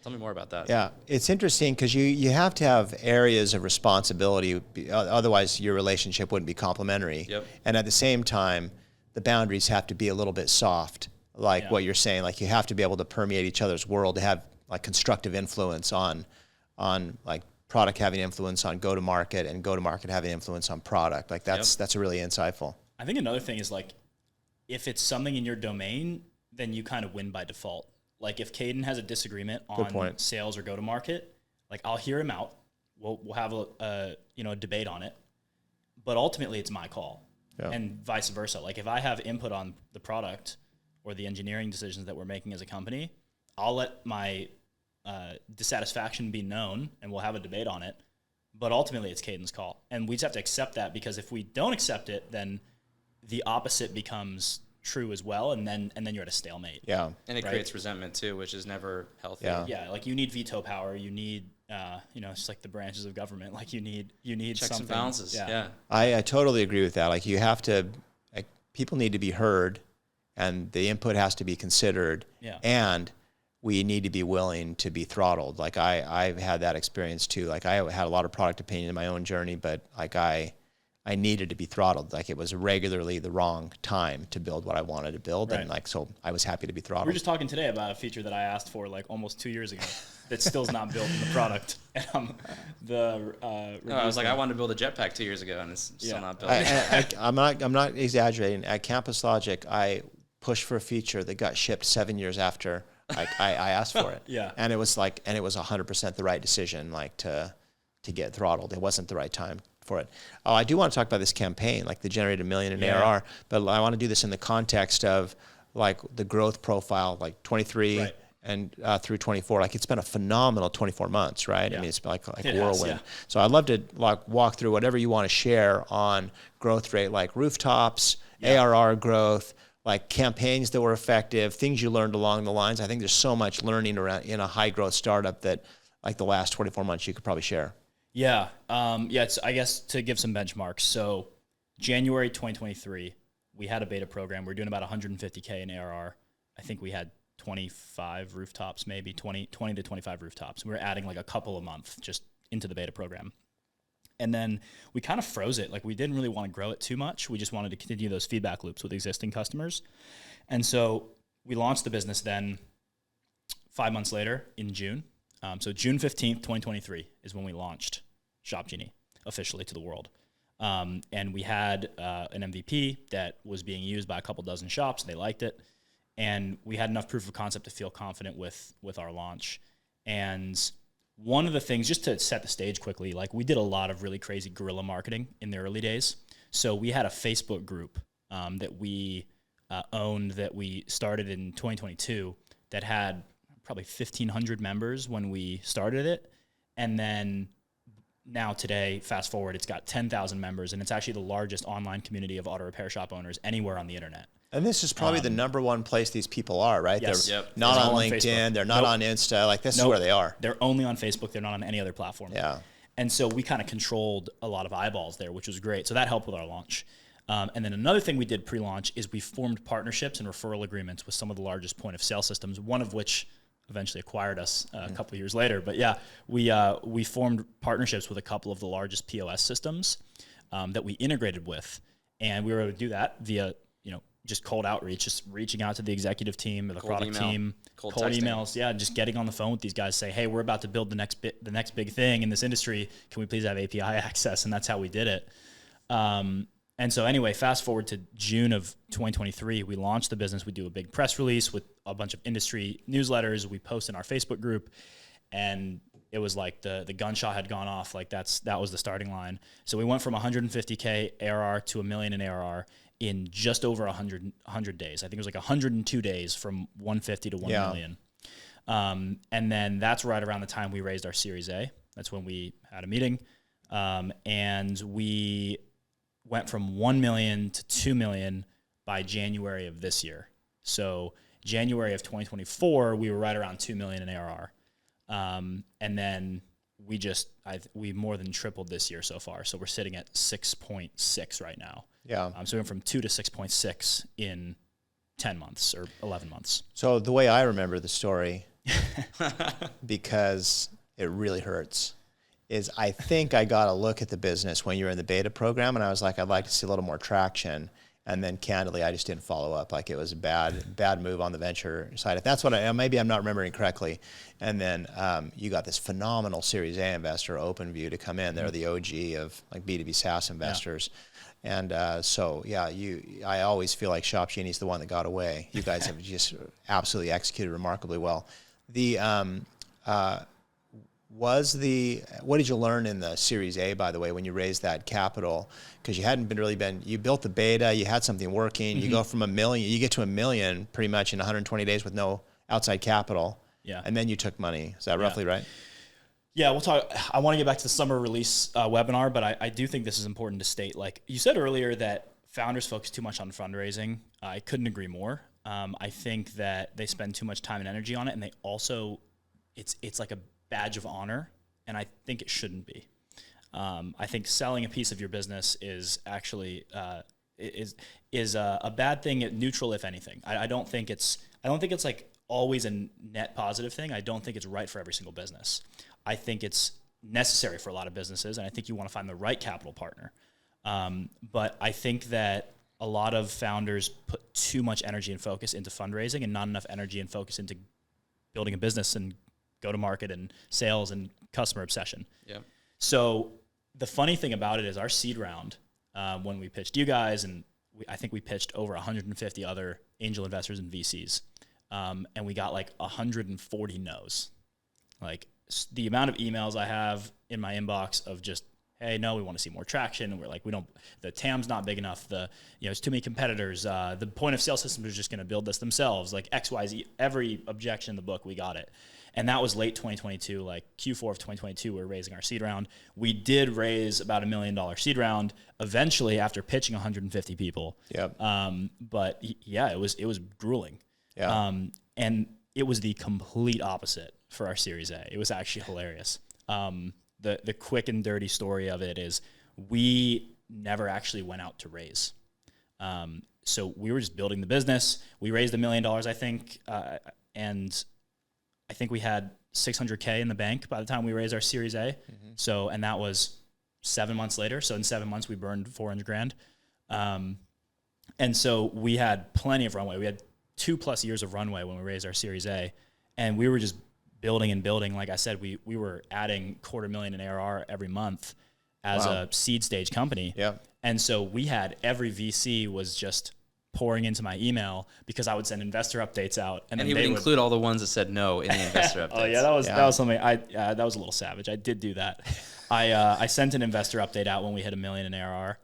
tell me more about that. Yeah, it's interesting because you have to have areas of responsibility, otherwise your relationship wouldn't be complementary. Yep. And at the same time, the boundaries have to be a little bit soft, like what you're saying. Like you have to be able to permeate each other's world to have like constructive influence on like product having influence on go-to-market and go-to-market having influence on product. Like that's really insightful. I think another thing is like, if it's something in your domain, then you kind of win by default. Like if Cayden has a disagreement on sales or go-to-market, like I'll hear him out. We'll have a debate on it, but ultimately it's my call, and vice versa. Like if I have input on the product or the engineering decisions that we're making as a company, I'll let my dissatisfaction be known, and we'll have a debate on it. But ultimately, it's Cayden's call, and we just have to accept that, because if we don't accept it, then the opposite becomes true as well, and then you're at a stalemate. Yeah, and it creates resentment too, which is never healthy. Yeah, like you need veto power. You need, it's like the branches of government. Like you need checks something. and balances. Yeah. I totally agree with that. Like you have to, like people need to be heard, and the input has to be considered. Yeah. And we need to be willing to be throttled. Like I've had that experience too. Like I had a lot of product opinion in my own journey, but like I needed to be throttled. Like it was regularly the wrong time to build what I wanted to build. Right. And like, so I was happy to be throttled. We were just talking today about a feature that I asked for like almost 2 years ago that still's not built in the product. And I was like, I wanted to build a jetpack 2 years ago, and it's still not built. I'm not exaggerating. At Campus Logic, I pushed for a feature that got shipped 7 years after I asked for it. Yeah. And it was 100% the right decision, like to get throttled. It wasn't the right time for it. Oh, I do want to talk about this campaign, like the generated $1 million in ARR, but I want to do this in the context of like the growth profile, like 23 and through 24. Like it's been a phenomenal 24 months, right? Yeah. I mean, it's like it whirlwind. has, So I'd love to like walk through whatever you want to share on growth rate, like rooftops, ARR growth, like campaigns that were effective, things you learned along the lines. I think there's so much learning around in a high growth startup that like the last 24 months you could probably share. Yeah. It's, I guess, to give some benchmarks. So January 2023, we had a beta program. We're doing about 150K in ARR. I think we had 25 rooftops, maybe 20 to 25 rooftops. We were adding like a couple a month just into the beta program. And then we kind of froze it. Like we didn't really want to grow it too much. We just wanted to continue those feedback loops with existing customers. And so we launched the business then 5 months later in June. So June 15th, 2023 is when we launched Shopgenie officially to the world. And we had an MVP that was being used by a couple dozen shops. They liked it. And we had enough proof of concept to feel confident with our launch. And one of the things, just to set the stage quickly, like we did a lot of really crazy guerrilla marketing in the early days. So we had a Facebook group that we owned that we started in 2022 that had probably 1,500 members when we started it. And then now today, fast forward, it's got 10,000 members, and it's actually the largest online community of auto repair shop owners anywhere on the internet. And this is probably the number one place these people are, right? Yes. They're not on LinkedIn. They're not on Insta. Like this is where they are. They're only on Facebook. They're not on any other platform. Yeah. And so we kind of controlled a lot of eyeballs there, which was great. So that helped with our launch. And then another thing we did pre-launch is we formed partnerships and referral agreements with some of the largest point of sale systems, one of which eventually acquired us a couple of years later. But yeah, we formed partnerships with a couple of the largest POS systems that we integrated with. And we were able to do that via, just cold outreach, just reaching out to the executive team, the product team, cold emails. Yeah, just getting on the phone with these guys, say, hey, we're about to build the next big thing in this industry. Can we please have API access? And that's how we did it. And so anyway, fast forward to June of 2023, we launched the business. We do a big press release with a bunch of industry newsletters. We post in our Facebook group, and it was like the gunshot had gone off. Like that was the starting line. So we went from 150K ARR to $1 million in ARR in just over 100 days. I think it was like 102 days from 150 to 1 million. And then that's right around the time we raised our Series A. That's when we had a meeting. And we went from 1 million to 2 million by January of this year. So January of 2024, we were right around 2 million in ARR. And then we more than tripled this year so far. So we're sitting at 6.6 right now. Yeah. So we went from 2 to 6.6 in 10 months or 11 months. So the way I remember the story, because it really hurts, is I think I got a look at the business when you were in the beta program, and I was like, I'd like to see a little more traction. And then candidly, I just didn't follow up. Like it was a bad move on the venture side. That's what maybe I'm not remembering correctly. And then you got this phenomenal Series A investor, OpenView, to come in. They're the OG of like B2B SaaS investors. And I always feel like Shopgenie's the one that got away. You guys have just absolutely executed remarkably well. What did you learn in the Series A, by the way, when you raised that capital? Because you hadn't you built the beta, you had something working, you go from $1 million, you get to $1 million pretty much in 120 days with no outside capital. Yeah. And then you took money. Is that roughly right? Yeah, we'll talk. I want to get back to the summer release webinar, but I do think this is important to state. Like you said earlier that founders focus too much on fundraising. I couldn't agree more. I think that they spend too much time and energy on it, and they also, it's like a badge of honor, and I think it shouldn't be. I think selling a piece of your business is actually is a bad thing, neutral if anything. I don't think it's like always a net positive thing. I don't think it's right for every single business. I think it's necessary for a lot of businesses, and I think you want to find the right capital partner. But I think that a lot of founders put too much energy and focus into fundraising and not enough energy and focus into building a business and go-to-market and sales and customer obsession. Yeah. So the funny thing about it is our seed round, when we pitched you guys, and I think we pitched over 150 other angel investors and VCs, and we got like 140 no's. Like the amount of emails I have in my inbox of just, hey, no, we want to see more traction. And we're like, the TAM's not big enough. It's too many competitors. The point of sale systems are just going to build this themselves. Like X, Y, Z, every objection in the book, we got it. And that was late 2022, like Q4 of 2022, we were raising our seed round. We did raise about $1 million seed round eventually after pitching 150 people. Yep. But yeah, it was grueling. Yeah. And it was the complete opposite for our Series A. It was actually hilarious. The quick and dirty story of it is we never actually went out to raise. So we were just building the business. We raised $1 million, I think, and I think we had $600K in the bank by the time we raised our Series A. Mm-hmm. And that was 7 months later. So in 7 months, we burned $400,000. And so we had plenty of runway. We had 2+ years of runway when we raised our Series A, and we were just building and building. Like I said, we were adding $250,000 in ARR every month as a seed stage company. Yeah. And so we had every VC was just pouring into my email because I would send investor updates out, and he would include all the ones that said no in the investor updates. Oh yeah, that was something that was a little savage. I did do that. I sent an investor update out when we hit $1 million in ARR.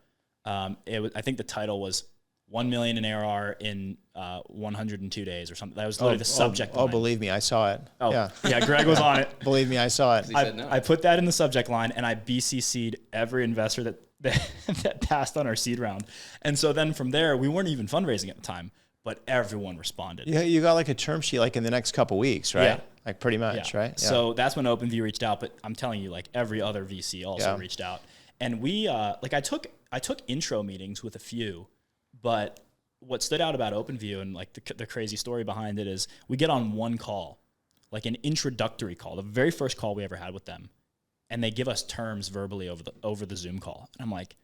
I think the title was $1 million in ARR in 102 days or something. That was literally the subject line. Oh, believe me, I saw it. Oh yeah, Greg was on it. Believe me, I saw it. I put that in the subject line, and I BCC'd every investor that passed on our seed round. And so then from there, we weren't even fundraising at the time, but everyone responded. Yeah, you got like a term sheet like in the next couple weeks, right? Yeah. Like pretty much, right? Yeah. So that's when OpenView reached out, but I'm telling you, like every other VC also reached out. And we I took intro meetings with a few, but what stood out about OpenView and like the crazy story behind it is we get on one call, like an introductory call, the very first call we ever had with them. And they give us terms verbally over the Zoom call. And I'm like,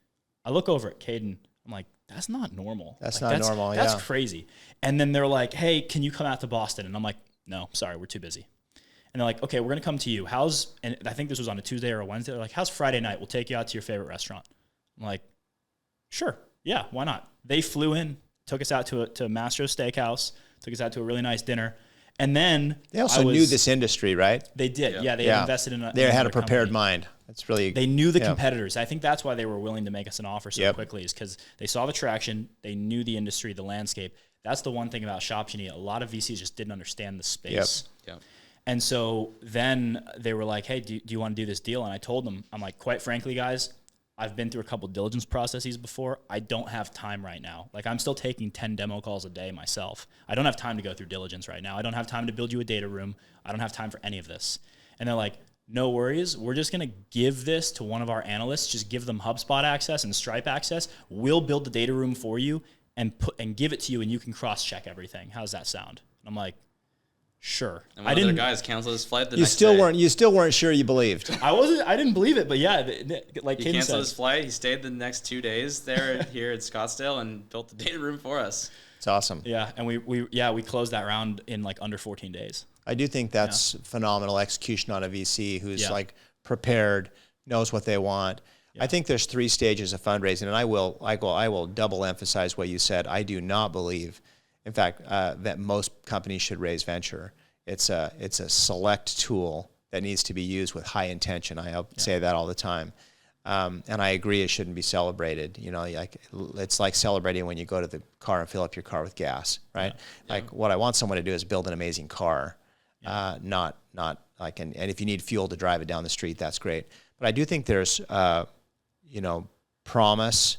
I look over at Cayden. I'm like, that's not normal. That's normal. That's crazy. And then they're like, hey, can you come out to Boston? And I'm like, no, sorry, we're too busy. And they're like, okay, we're going to come to you. And I think this was on a Tuesday or a Wednesday. They're like, how's Friday night? We'll take you out to your favorite restaurant. I'm like, sure. Yeah, why not? They flew in, took us out to Mastro's Steakhouse, took us out to a really nice dinner. And then they also knew this industry, right? They did. Yeah, they invested in They had a prepared mind. That's really. They knew the competitors. I think that's why they were willing to make us an offer so quickly, is because they saw the traction. They knew the industry, the landscape. That's the one thing about Shopgenie. A lot of VCs just didn't understand the space. Yep. And so then they were like, hey, do you want to do this deal? And I told them, I'm like, quite frankly, guys, I've been through a couple diligence processes before. I don't have time right now. Like I'm still taking 10 demo calls a day myself. I don't have time to go through diligence right now. I don't have time to build you a data room. I don't have time for any of this. And they're like, no worries. We're just going to give this to one of our analysts. Just give them HubSpot access and Stripe access. We'll build the data room for you and give it to you, and you can cross-check everything. How's that sound? And I'm like, Sure. And one of their guys canceled his flight the You next still day. weren't. You still weren't sure you believed. I didn't believe it, but yeah, like He Kayden canceled said, his flight. He stayed the next 2 days there here at Scottsdale and built the data room for us. It's awesome. yeah, and we closed that round in like under 14 days. I do think that's phenomenal execution on a VC who's Yeah. like prepared, knows what they want. I think there's 3 stages of fundraising, and I will double emphasize what you said. I do not believe, in fact, that most companies should raise venture. It's a select tool that needs to be used with high intention. I say that all the time. And I agree it shouldn't be celebrated. You know, like it's like celebrating when you go to the car and fill up your car with gas, right? Yeah. Like what I want someone to do is build an amazing car, not like, and if you need fuel to drive it down the street, that's great. But I do think there's, promise,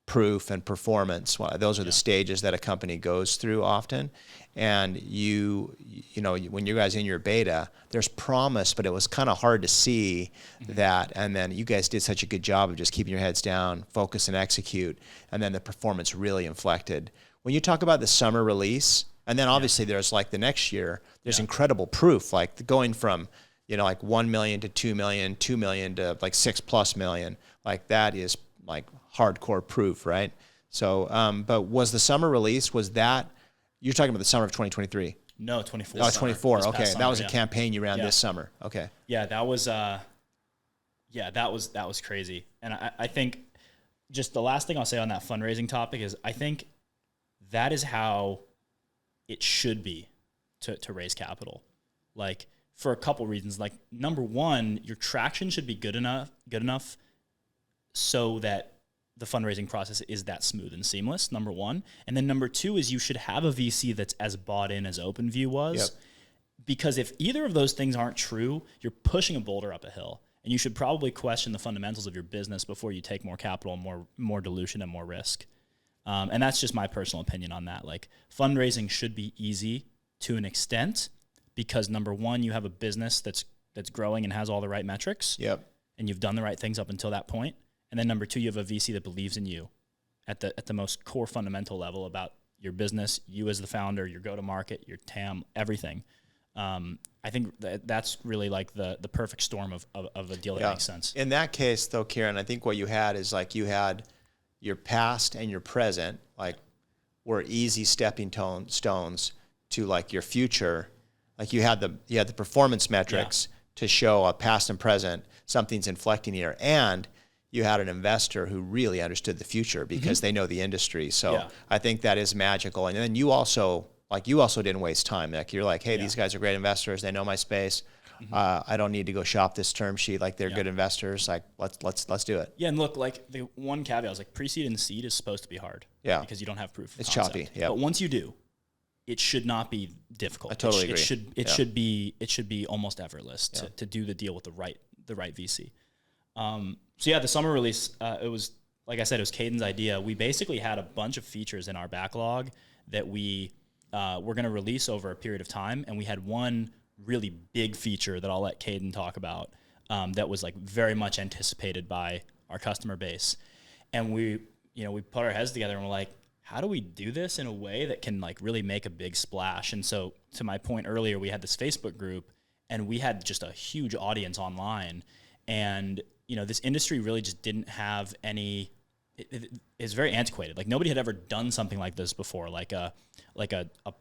proof, and performance. Well, those are the stages that a company goes through often. And when you guys in your beta, there's promise, but it was kind of hard to see that. And then you guys did such a good job of just keeping your heads down, focus and execute. And then the performance really inflected. When you talk about the summer release, and then obviously there's like the next year, there's incredible proof, like going from, like 1 million to 2 million, 2 million to like 6+ million. Like that is like hardcore proof, right? So, but was the summer release, was that, you're talking about the summer of 2023? No, 24. Oh, 24. Okay, summer, that was a campaign you ran this summer. Okay. Yeah, that was crazy. And I think just the last thing I'll say on that fundraising topic is I think that is how it should be to raise capital. Like for a couple reasons. Like number one, your traction should be good enough so that the fundraising process is that smooth and seamless, number one. And then number two is you should have a VC that's as bought in as OpenView was. Yep. Because if either of those things aren't true, you're pushing a boulder up a hill. And you should probably question the fundamentals of your business before you take more capital, more dilution, and more risk. And that's just my personal opinion on that. Like fundraising should be easy to an extent because number one, you have a business that's growing and has all the right metrics. Yep. And you've done the right things up until that point. And then number two, you have a VC that believes in you at the most core fundamental level about your business, you as the founder, your go-to-market, your TAM, everything. I think that's really like the perfect storm of a deal that makes sense. In that case, though, Kieran, I think what you had is like you had your past and your present like were easy stepping stones to like your future. Like you had the performance metrics to show a past and present, something's inflecting here, and you had an investor who really understood the future because they know the industry. So I think that is magical. And then you also didn't waste time. Like you're like, hey, these guys are great investors. They know my space. I don't need to go shop this term sheet. Like they're good investors. Like let's do it. Yeah, and look, like the one caveat is like pre-seed and seed is supposed to be hard. Yeah, because you don't have proof. It's concept. choppy. Yeah, but once you do, it should not be difficult. I totally agree. It should be almost effortless to do the deal with the right VC. So yeah, the summer release, it was, like I said, it was Cayden's idea. We basically had a bunch of features in our backlog that we were going to release over a period of time. And we had one really big feature that I'll let Cayden talk about that was like very much anticipated by our customer base. And we put our heads together and we're like, how do we do this in a way that can like really make a big splash? And so to my point earlier, we had this Facebook group and we had just a huge audience online. And this industry really just didn't have any. It's very antiquated. Like nobody had ever done something like this before, like a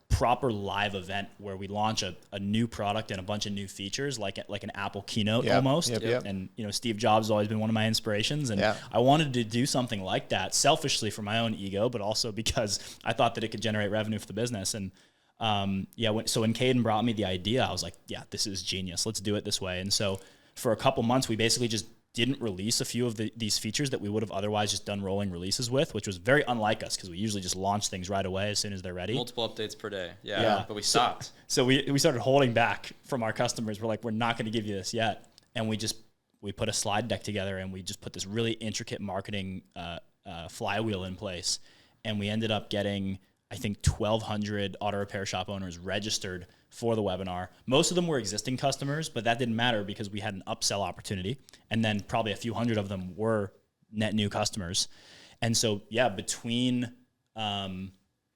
proper live event where we launch a new product and a bunch of new features, like an Apple keynote almost. Yep. And Steve Jobs has always been one of my inspirations, and I wanted to do something like that, selfishly for my own ego, but also because I thought that it could generate revenue for the business. And so when Cayden brought me the idea, I was like, yeah, this is genius. Let's do it this way. And so for a couple months, we basically just didn't release a few of these features that we would have otherwise just done rolling releases with, which was very unlike us because we usually just launch things right away as soon as they're ready. Multiple updates per day. Yeah. But we stopped. So we started holding back from our customers. We're like, we're not going to give you this yet. And we put a slide deck together and we just put this really intricate marketing flywheel in place. And we ended up getting, I think, 1,200 auto repair shop owners registered for the webinar. Most of them were existing customers, but that didn't matter because we had an upsell opportunity. And then probably a few hundred of them were net new customers. And so, between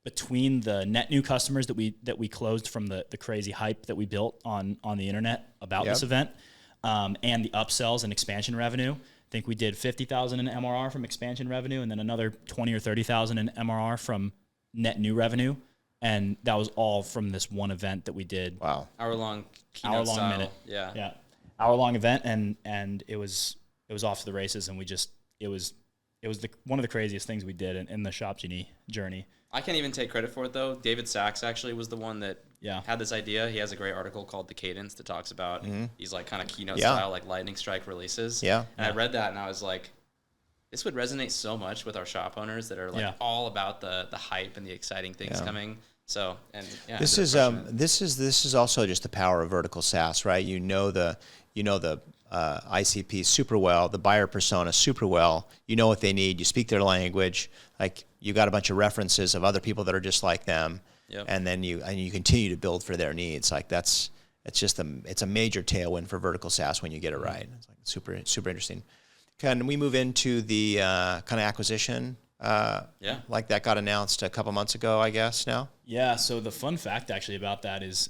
between the net new customers that we closed from the crazy hype that we built on the internet about this event, and the upsells and expansion revenue, I think we did 50,000 in MRR from expansion revenue, and then another 20 or 30,000 in MRR from net new revenue, and that was all from this one event that we did. Wow, Hour-long keynote style. Minute, yeah, hour-long event, and it was off to the races, and it was one of the craziest things we did in the Shopgenie journey. I can't even take credit for it, though. David Sachs actually was the one that had this idea. He has a great article called The Cayden that talks about these like kind of keynote style, like lightning strike releases. Yeah. And I read that and I was like, this would resonate so much with our shop owners that are like all about the hype and the exciting things coming. So, and this is also just the power of vertical SaaS, right? You know the ICP super well, the buyer persona super well. You know what they need. You speak their language. Like you got a bunch of references of other people that are just like them, and then you continue to build for their needs. Like it's a major tailwind for vertical SaaS when you get it right. It's like super interesting. Can we move into the kind of acquisition? Like that got announced a couple months ago, I guess now. Yeah. So the fun fact actually about that is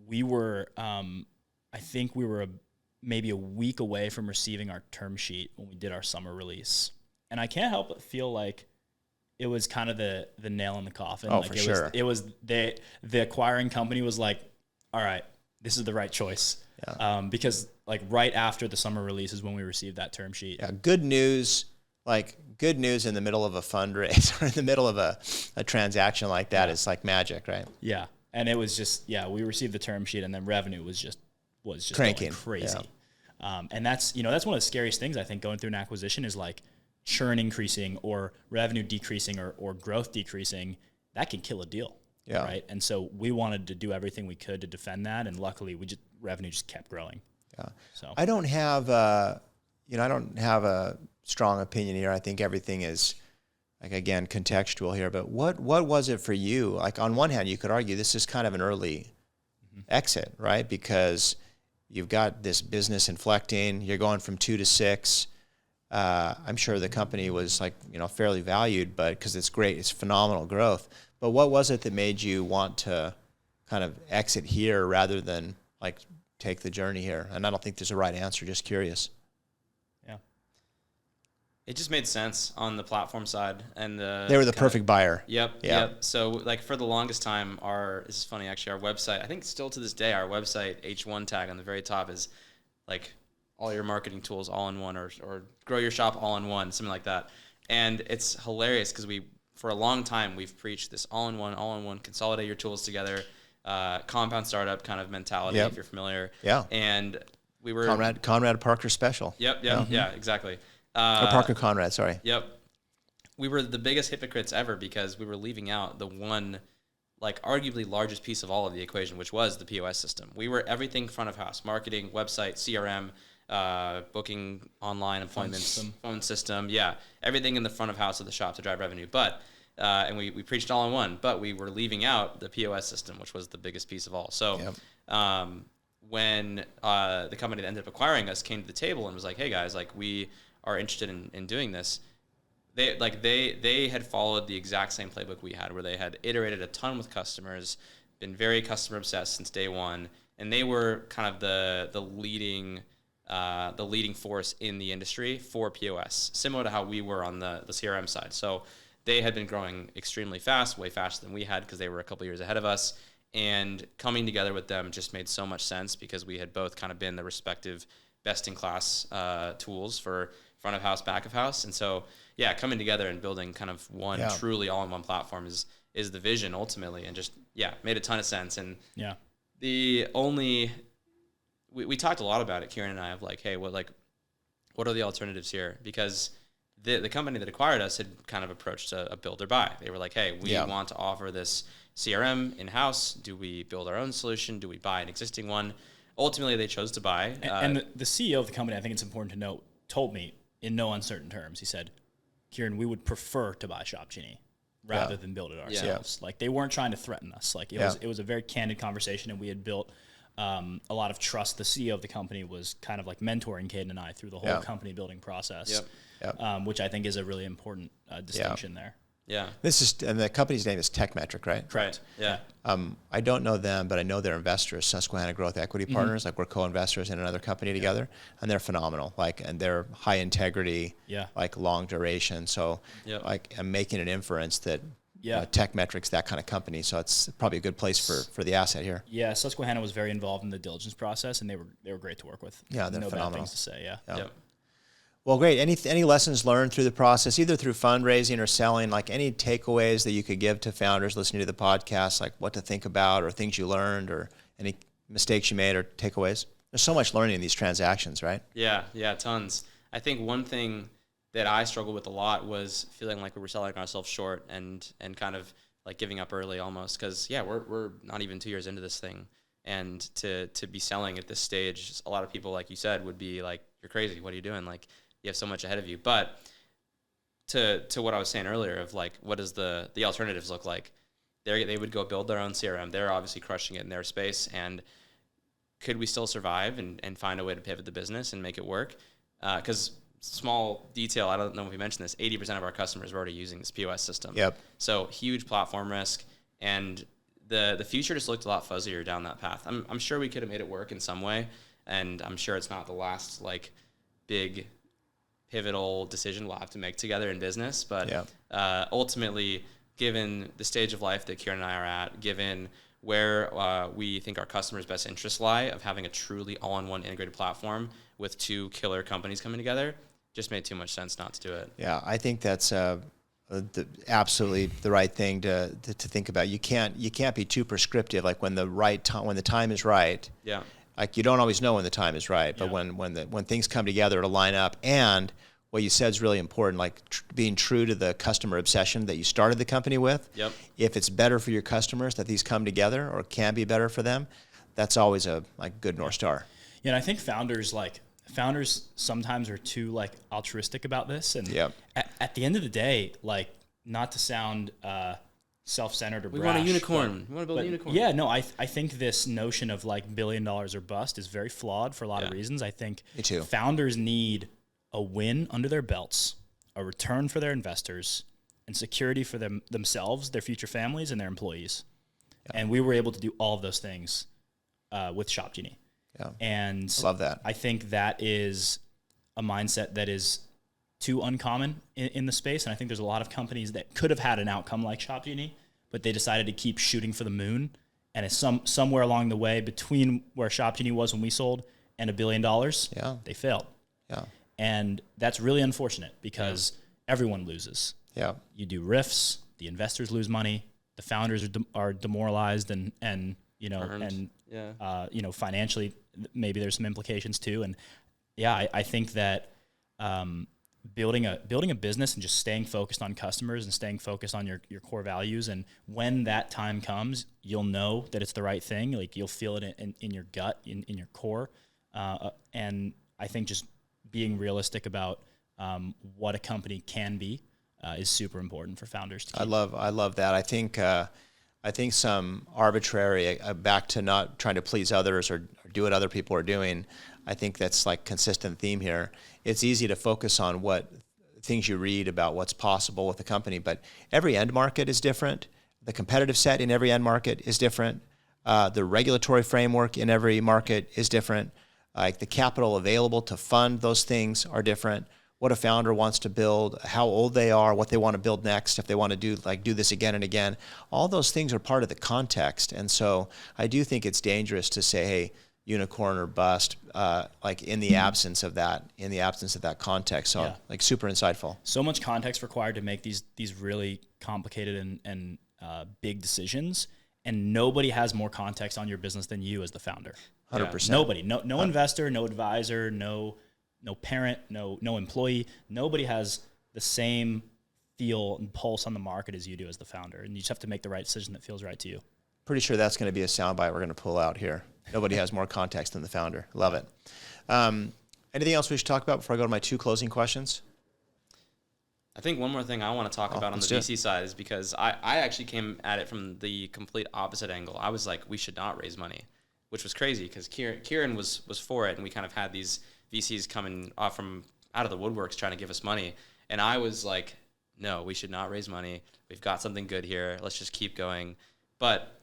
we were, I think we were maybe a week away from receiving our term sheet when we did our summer release. And I can't help but feel like it was kind of the nail in the coffin. Oh, like for sure. It was the acquiring company was like, all right, this is the right choice. Yeah. Because like right after the summer release is when we received that term sheet. Yeah. Good news in the middle of a fundraise or in the middle of a transaction like that is like magic, right? Yeah. And it was just, we received the term sheet and then revenue was just cranking, going crazy. Yeah. And that's one of the scariest things I think going through an acquisition is like churn increasing or revenue decreasing or growth decreasing. That can kill a deal. Yeah. Right. And so we wanted to do everything we could to defend that. And luckily revenue just kept growing. Yeah. So I don't have a strong opinion here. I think everything is like, again, contextual here, but what was it for you? Like on one hand, you could argue this is kind of an early exit, right? Because you've got this business inflecting, you're going from 2 to 6. I'm sure the company was like, fairly valued, but because it's great, it's phenomenal growth. But what was it that made you want to kind of exit here rather than like take the journey here? And I don't think there's a right answer, just curious. Yeah. It just made sense on the platform side. And they were the perfect buyer. Yep. So like for the longest time, this is funny actually, our website, I think still to this day, our website H1 tag on the very top is like all your marketing tools all in one or grow your shop all in one, something like that. And it's hilarious because for a long time, we've preached this all in one, consolidate your tools together, compound startup kind of mentality, if you're familiar. Yeah. And we were Conrad Parker special. Yep. Yeah, exactly. Or Parker Conrad, sorry. Yep. We were the biggest hypocrites ever because we were leaving out the one, like arguably largest piece of all of the equation, which was the POS system. We were everything front of house, marketing, website, CRM, booking, online appointments, phone system. Yeah, everything in the front of house of the shop to drive revenue. But and we preached all in one, but we were leaving out the POS system, which was the biggest piece of all. So when the company that ended up acquiring us came to the table and was like, hey guys, like we are interested in doing this, they had followed the exact same playbook we had, where they had iterated a ton with customers, been very customer obsessed since day one, and they were kind of the leading force in the industry for POS, similar to how we were on the CRM side. So they had been growing extremely fast, way faster than we had, because they were a couple years ahead of us. And coming together with them just made so much sense because we had both kind of been the respective best-in-class tools for front of house, back of house. And so, coming together and building kind of one truly all-in-one platform is the vision ultimately, and just, made a ton of sense. And we talked a lot about it, Kieran and I, of like, hey, what are the alternatives here? Because the company that acquired us had kind of approached a build or buy. They were like, hey, we want to offer this CRM in-house. Do we build our own solution? Do we buy an existing one? Ultimately, they chose to buy. And the CEO of the company, I think it's important to note, told me in no uncertain terms, he said, Kieran, we would prefer to buy Shopgenie rather than build it ourselves. Like, they weren't trying to threaten us. Like, it was a very candid conversation, and we had built a lot of trust. The CEO of the company was kind of like mentoring Cayden and I through the whole company building process, which I think is a really important distinction there. Yeah. And the company's name is TechMetric, right? Correct. Yeah. I don't know them, but I know their investors, Susquehanna Growth Equity Partners. Like we're co-investors in another company together, and they're phenomenal. And they're high integrity, long duration. So, I'm making an inference that TechMetric's that kind of company. So it's probably a good place for the asset here. Yeah, Susquehanna was very involved in the diligence process, and they were great to work with. Yeah, they're phenomenal. Bad things to say. Yeah. Yep. Well, great. Any lessons learned through the process, either through fundraising or selling, like any takeaways that you could give to founders listening to the podcast, like what to think about or things you learned or any mistakes you made or takeaways? There's so much learning in these transactions, right? Yeah, tons. I think one thing that I struggled with a lot was feeling like we were selling ourselves short and kind of like giving up early almost because, we're not even 2 years into this thing. And to be selling at this stage, a lot of people, like you said, would be like, you're crazy. What are you doing? Like, you have so much ahead of you. But to what I was saying earlier of like, what does the alternatives look like? They would go build their own CRM. They're obviously crushing it in their space. And could we still survive and find a way to pivot the business and make it work? Because small detail, I don't know if we mentioned this, 80% of our customers are already using this POS system. Yep. So huge platform risk. And the future just looked a lot fuzzier down that path. I'm sure we could have made it work in some way. And I'm sure it's not the last like big pivotal decision we'll have to make together in business. But ultimately, given the stage of life that Kieran and I are at, given where we think our customers' best interests lie of having a truly all-in-one integrated platform with two killer companies coming together, just made too much sense not to do it. Yeah, I think that's absolutely the right thing to think about. You can't be too prescriptive. Like when the time is right. Yeah. Like you don't always know when the time is right, but when things come together to line up, and what you said is really important, like being true to the customer obsession that you started the company with. Yep. If it's better for your customers that these come together or can be better for them, that's always a good North Star. Yeah, and I think founders sometimes are too like altruistic about this, and at the end of the day, like not to sound self-centered or brash. We want a unicorn. We want to build a unicorn. Yeah, no, I think this notion of like $1 billion or bust is very flawed for a lot of reasons. I think founders need a win under their belts, a return for their investors, and security for themselves, their future families, and their employees. Yeah. And we were able to do all of those things with Shopgenie. Yeah. And I love that. I think that is a mindset that is too uncommon in the space. And I think there's a lot of companies that could have had an outcome like Shopgenie, but they decided to keep shooting for the moon. And it's somewhere along the way between where Shopgenie was when we sold and $1 billion, they failed. Yeah. And that's really unfortunate because everyone loses. Yeah. You do riffs, the investors lose money, the founders are demoralized and financially maybe there's some implications too. And I think that building a business and just staying focused on customers and staying focused on your core values, and when that time comes, you'll know that it's the right thing. Like you'll feel it in your gut, in your core. And I think just being realistic about what a company can be is super important for founders to keep. I love that. I think some arbitrary, back to not trying to please others or do what other people are doing, I think that's like consistent theme here. It's easy to focus on what things you read about what's possible with the company, but every end market is different. The competitive set in every end market is different. The regulatory framework in every market is different. Like the capital available to fund those things are different. What a founder wants to build, how old they are, what they want to build next, if they want to do this again and again. All those things are part of the context. And so I do think it's dangerous to say, hey, unicorn or bust, like in the absence of that context. So like super insightful. So much context required to make these really complicated and big decisions. And nobody has more context on your business than you as the founder. 100%. Nobody, no investor, no advisor, no parent, no employee. Nobody has the same feel and pulse on the market as you do as the founder. And you just have to make the right decision that feels right to you. Pretty sure that's going to be a soundbite we're going to pull out here. Nobody has more context than the founder. Love it. Anything else we should talk about before I go to my 2 closing questions? I think one more thing I want to talk about on the VC side is because I actually came at it from the complete opposite angle. I was like, we should not raise money, which was crazy because Kieran was for it, and we kind of had these VCs coming from out of the woodworks trying to give us money. And I was like, no, we should not raise money. We've got something good here. Let's just keep going. But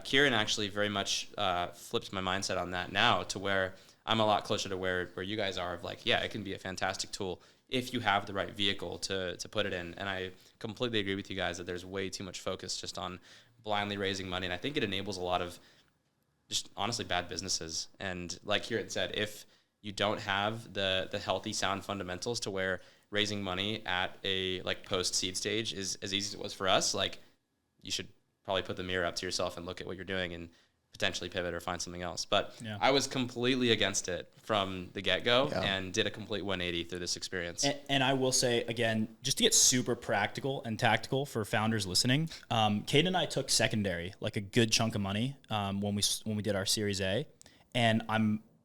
Kieran actually very much flipped my mindset on that now to where I'm a lot closer to where you guys are of like, yeah, it can be a fantastic tool if you have the right vehicle to put it in. And I completely agree with you guys that there's way too much focus just on blindly raising money. And I think it enables a lot of just honestly bad businesses. And like Kieran said, if you don't have the healthy, sound fundamentals to where raising money at a like post seed stage is as easy as it was for us, like you should probably put the mirror up to yourself and look at what you're doing and potentially pivot or find something else. But I was completely against it from the get-go and did a complete 180 through this experience. And I will say, again, just to get super practical and tactical for founders listening, Cayden and I took secondary, like a good chunk of money when we did our Series A. And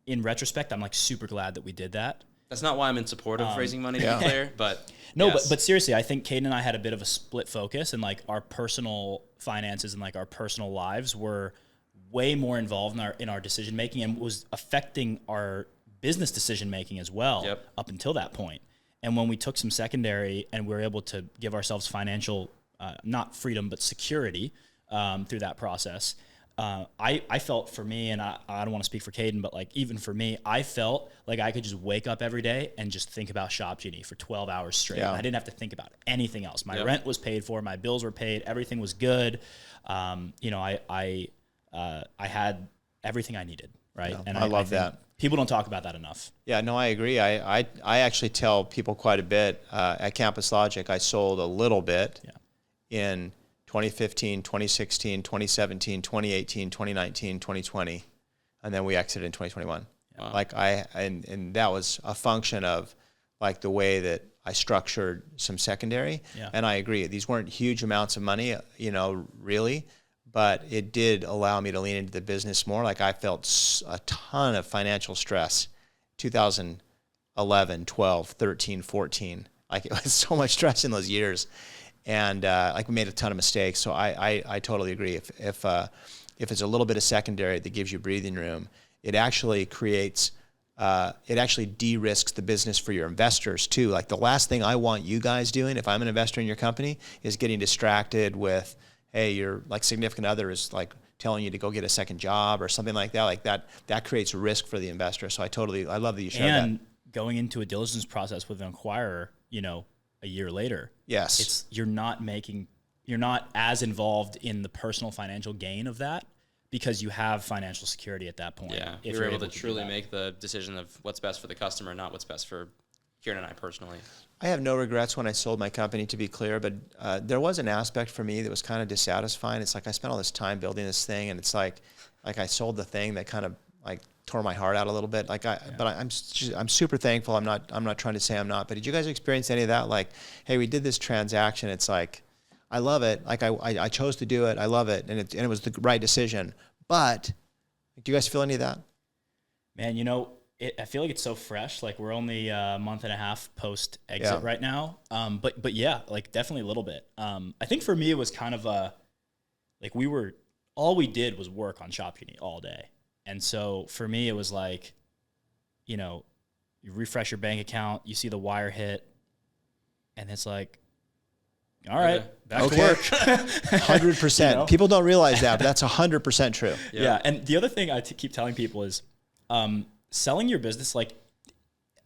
in retrospect, I'm like super glad that we did that. That's not why I'm in support of raising money, to be clear, but no, yes. but seriously, I think Cayden and I had a bit of a split focus, and like our personal finances and like our personal lives were way more involved in our decision making, and was affecting our business decision making as well up until that point. And when we took some secondary and we were able to give ourselves financial, not freedom, but security through that process, I felt for me, and I don't want to speak for Cayden, but like even for me, I felt like I could just wake up every day and just think about Shopgenie for 12 hours straight. I didn't have to think about anything else. My rent was paid for, my bills were paid, everything was good. I had everything I needed, right? Yeah, and I love that. People don't talk about that enough. Yeah, no, I agree. I actually tell people quite a bit. At Campus Logic, I sold a little bit in 2015, 2016, 2017, 2018, 2019, 2020, and then we exited in 2021. Wow. Like and that was a function of like the way that I structured some secondary. Yeah. And I agree, these weren't huge amounts of money, really, but it did allow me to lean into the business more. Like I felt a ton of financial stress, 2011, 12, 13, 14. Like it was so much stress in those years. And like we made a ton of mistakes. So I totally agree. If it's a little bit of secondary that gives you breathing room, it actually creates, it actually de-risks the business for your investors too. Like the last thing I want you guys doing, if I'm an investor in your company, is getting distracted with, hey, your like significant other is like telling you to go get a second job or something like that. Like that creates risk for the investor. So I love that you shared that. And going into a diligence process with an acquirer, a year later, yes, you're not as involved in the personal financial gain of that because you have financial security at that point. Yeah, you're able to truly make the decision of what's best for the customer, not what's best for Kieran and I personally. I have no regrets when I sold my company, to be clear, but there was an aspect for me that was kind of dissatisfying. It's like I spent all this time building this thing, and it's like I sold the thing that kind of like tore my heart out a little bit. But I'm super thankful. I'm not trying to say I'm not. But did you guys experience any of that? Like, hey, we did this transaction. It's like, I love it. Like I chose to do it. I love it, and it was the right decision. But do you guys feel any of that? Man, I feel like it's so fresh. Like we're only a month and a half post exit right now. But yeah, like definitely a little bit. I think for me it was kind of all we did was work on Shopgenie all day. And so for me, it was like, you refresh your bank account, you see the wire hit, and it's like, all right, back to work. 100%. People don't realize that, but that's 100% true. Yeah. And the other thing I keep telling people is selling your business, like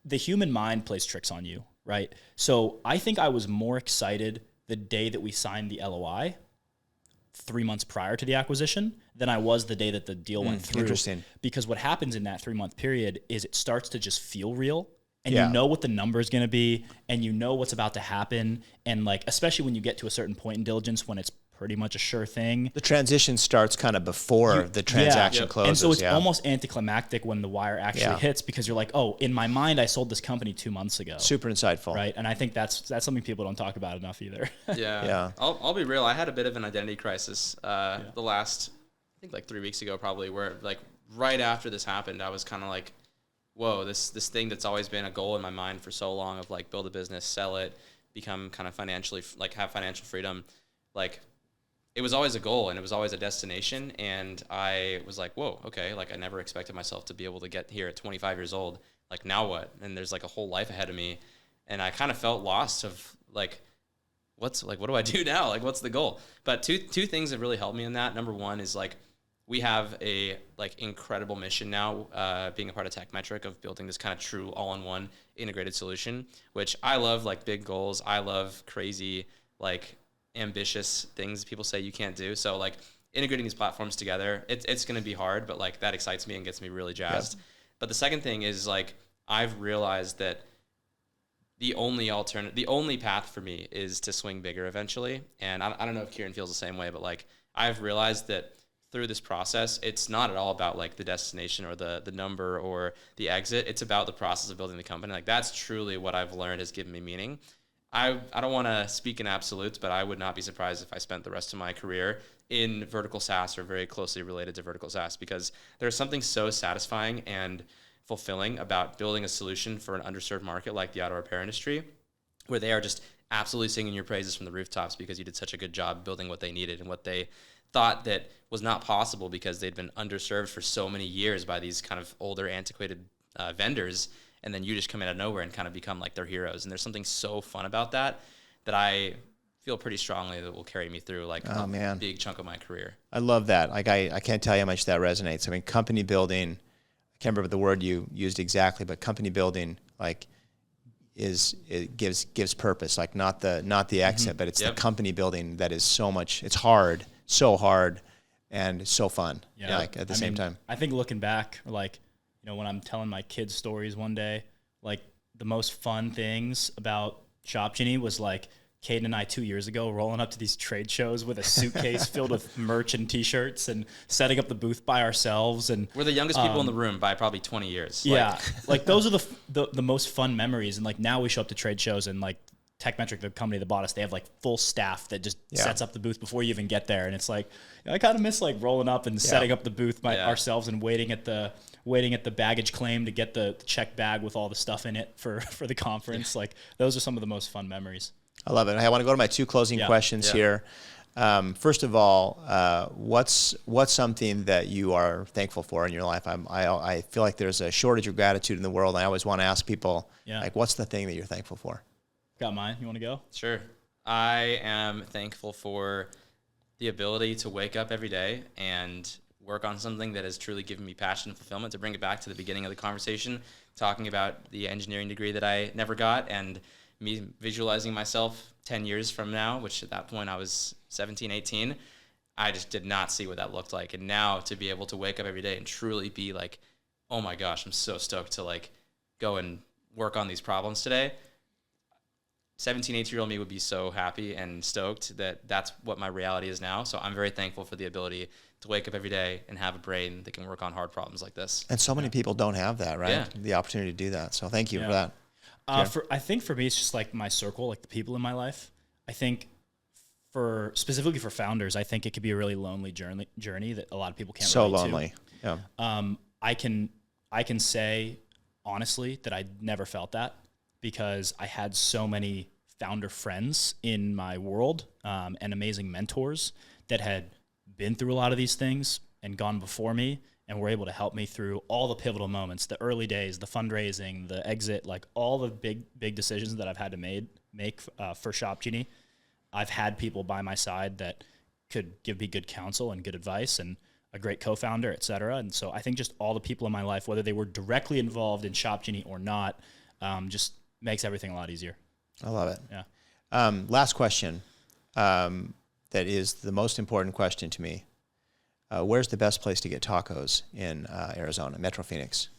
the human mind plays tricks on you, right? So I think I was more excited the day that we signed the LOI 3 months prior to the acquisition than I was the day that the deal went through. Interesting. Because what happens in that 3 month period is it starts to just feel real, and you know what the number is going to be, and you know what's about to happen. And like, especially when you get to a certain point in diligence when it's pretty much a sure thing. The transition starts kind of before the transaction closes. And so it's almost anticlimactic when the wire actually hits, because you're like, oh, in my mind, I sold this company 2 months ago. Super insightful. Right. And I think that's something people don't talk about enough either. Yeah. I'll be real. I had a bit of an identity crisis the last, I think like 3 weeks ago probably, where like right after this happened, I was kind of like, whoa, this thing that's always been a goal in my mind for so long of like build a business, sell it, become kind of financially, like have financial freedom. Like it was always a goal and it was always a destination. And I was like, whoa, okay. Like I never expected myself to be able to get here at 25 years old. Like now what? And there's like a whole life ahead of me. And I kind of felt lost of like, what do I do now? Like, what's the goal? But two things that really helped me in that. Number one is like, we have a like incredible mission now, being a part of TechMetric, of building this kind of true all-in-one integrated solution, which I love, like big goals. I love crazy, like ambitious things people say you can't do. So like integrating these platforms together, it's going to be hard, but like that excites me and gets me really jazzed. Yep. But the second thing is like, I've realized that the only path for me is to swing bigger eventually. And I don't know if Kieran feels the same way, but like I've realized that through this process, it's not at all about like the destination or the number or the exit. It's about the process of building the company. Like that's truly what I've learned has given me meaning. I don't want to speak in absolutes, but I would not be surprised if I spent the rest of my career in vertical SaaS or very closely related to vertical SaaS, because there's something so satisfying and fulfilling about building a solution for an underserved market like the auto repair industry, where they are just absolutely singing your praises from the rooftops because you did such a good job building what they needed and what they thought that was not possible because they'd been underserved for so many years by these kind of older, antiquated vendors. And then you just come in out of nowhere and kind of become like their heroes. And there's something so fun about that I feel pretty strongly that will carry me through like a big chunk of my career. I love that. Like I can't tell you how much that resonates. I mean, company building, I can't remember the word you used exactly, but company building like it gives purpose, like not the exit, but it's the company building that is so much, it's hard, so hard and so fun. Yeah. Like at the same time. I think looking back, like, you know, when I'm telling my kids stories one day, like the most fun things about Shopgenie was like Cayden and I 2 years ago rolling up to these trade shows with a suitcase filled with merch and t-shirts and setting up the booth by ourselves. And we're the youngest people in the room by probably 20 years. Yeah. Like those are the most fun memories. And like now we show up to trade shows and like TechMetric, the company that bought us, they have like full staff that just sets up the booth before you even get there. And it's like, you know, I kind of miss like rolling up and setting up the booth by ourselves and waiting at the baggage claim to get the check bag with all the stuff in it for the conference. Like those are some of the most fun memories. I love it. I want to go to my two closing questions here. First of all, what's something that you are thankful for in your life? I feel like there's a shortage of gratitude in the world. I always want to ask people, like, what's the thing that you're thankful for? Got mine. You want to go? Sure. I am thankful for the ability to wake up every day and work on something that has truly given me passion and fulfillment. To bring it back to the beginning of the conversation, talking about the engineering degree that I never got and me visualizing myself 10 years from now, which at that point I was 17, 18, I just did not see what that looked like. And now to be able to wake up every day and truly be like, oh my gosh, I'm so stoked to like go and work on these problems today. 17, 18-year-old me would be so happy and stoked that that's what my reality is now. So I'm very thankful for the ability to wake up every day and have a brain that can work on hard problems like this. And so many people don't have that, right? Yeah. The opportunity to do that. So thank you for that. I think for me, it's just like my circle, like the people in my life. I think specifically for founders, I think it could be a really lonely journey that a lot of people can't relate to. So lonely. Yeah. I can say honestly that I never felt that because I had so many founder friends in my world and amazing mentors that had been through a lot of these things and gone before me and were able to help me through all the pivotal moments, the early days, the fundraising, the exit, like all the big decisions that I've had to make for Shopgenie. I've had people by my side that could give me good counsel and good advice and a great co-founder, et cetera. And so I think just all the people in my life, whether they were directly involved in Shopgenie or not, just makes everything a lot easier. I love it. Yeah. Last question that is the most important question to me. Where's the best place to get tacos in Arizona, Metro Phoenix?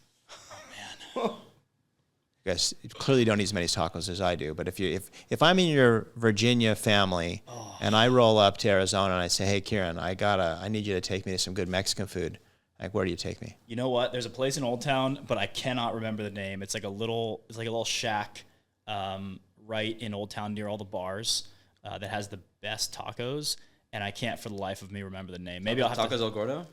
Oh, man. You guys clearly don't eat as many tacos as I do, but if I'm in your Virginia family and I roll up to Arizona and I say, hey, Kieran, I need you to take me to some good Mexican food, like where do you take me? You know what? There's a place in Old Town, but I cannot remember the name. It's like a little shack right in Old Town near all the bars that has the best tacos. And I can't for the life of me remember the name. Maybe I'll have Tacos El Gordo?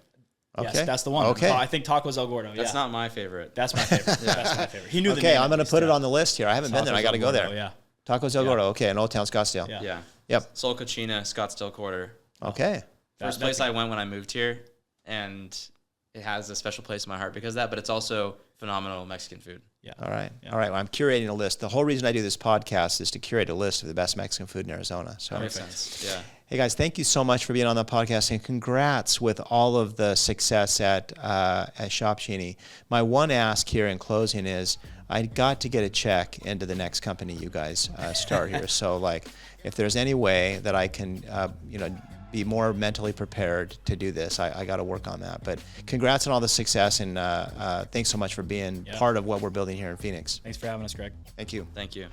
Yes, okay. That's the one. Okay. I think Tacos El Gordo. That's not my favorite. That's my favorite. That's my favorite. He knew the name. Okay, I'm going to put it on the list here. I haven't been there. I got to go there. Yeah. Tacos El Gordo. Okay, in Old Town Scottsdale. Yeah. Yep. Sol Cucina, Scottsdale Quarter. Okay. First place I went when I moved here, and it has a special place in my heart because of that, but it's also phenomenal Mexican food. Yeah. All right. Yeah. All right. Well, I'm curating a list. The whole reason I do this podcast is to curate a list of the best Mexican food in Arizona. So That makes sense. Yeah. hey guys, thank you so much for being on the podcast, and congrats with all of the success at Shopgenie. My one ask here in closing is I got to get a check into the next company you guys start here. So like, if there's any way that I can, be more mentally prepared to do this, I got to work on that. But congrats on all the success, and thanks so much for being part of what we're building here in Phoenix. Thanks for having us, Greg. Thank you. Thank you.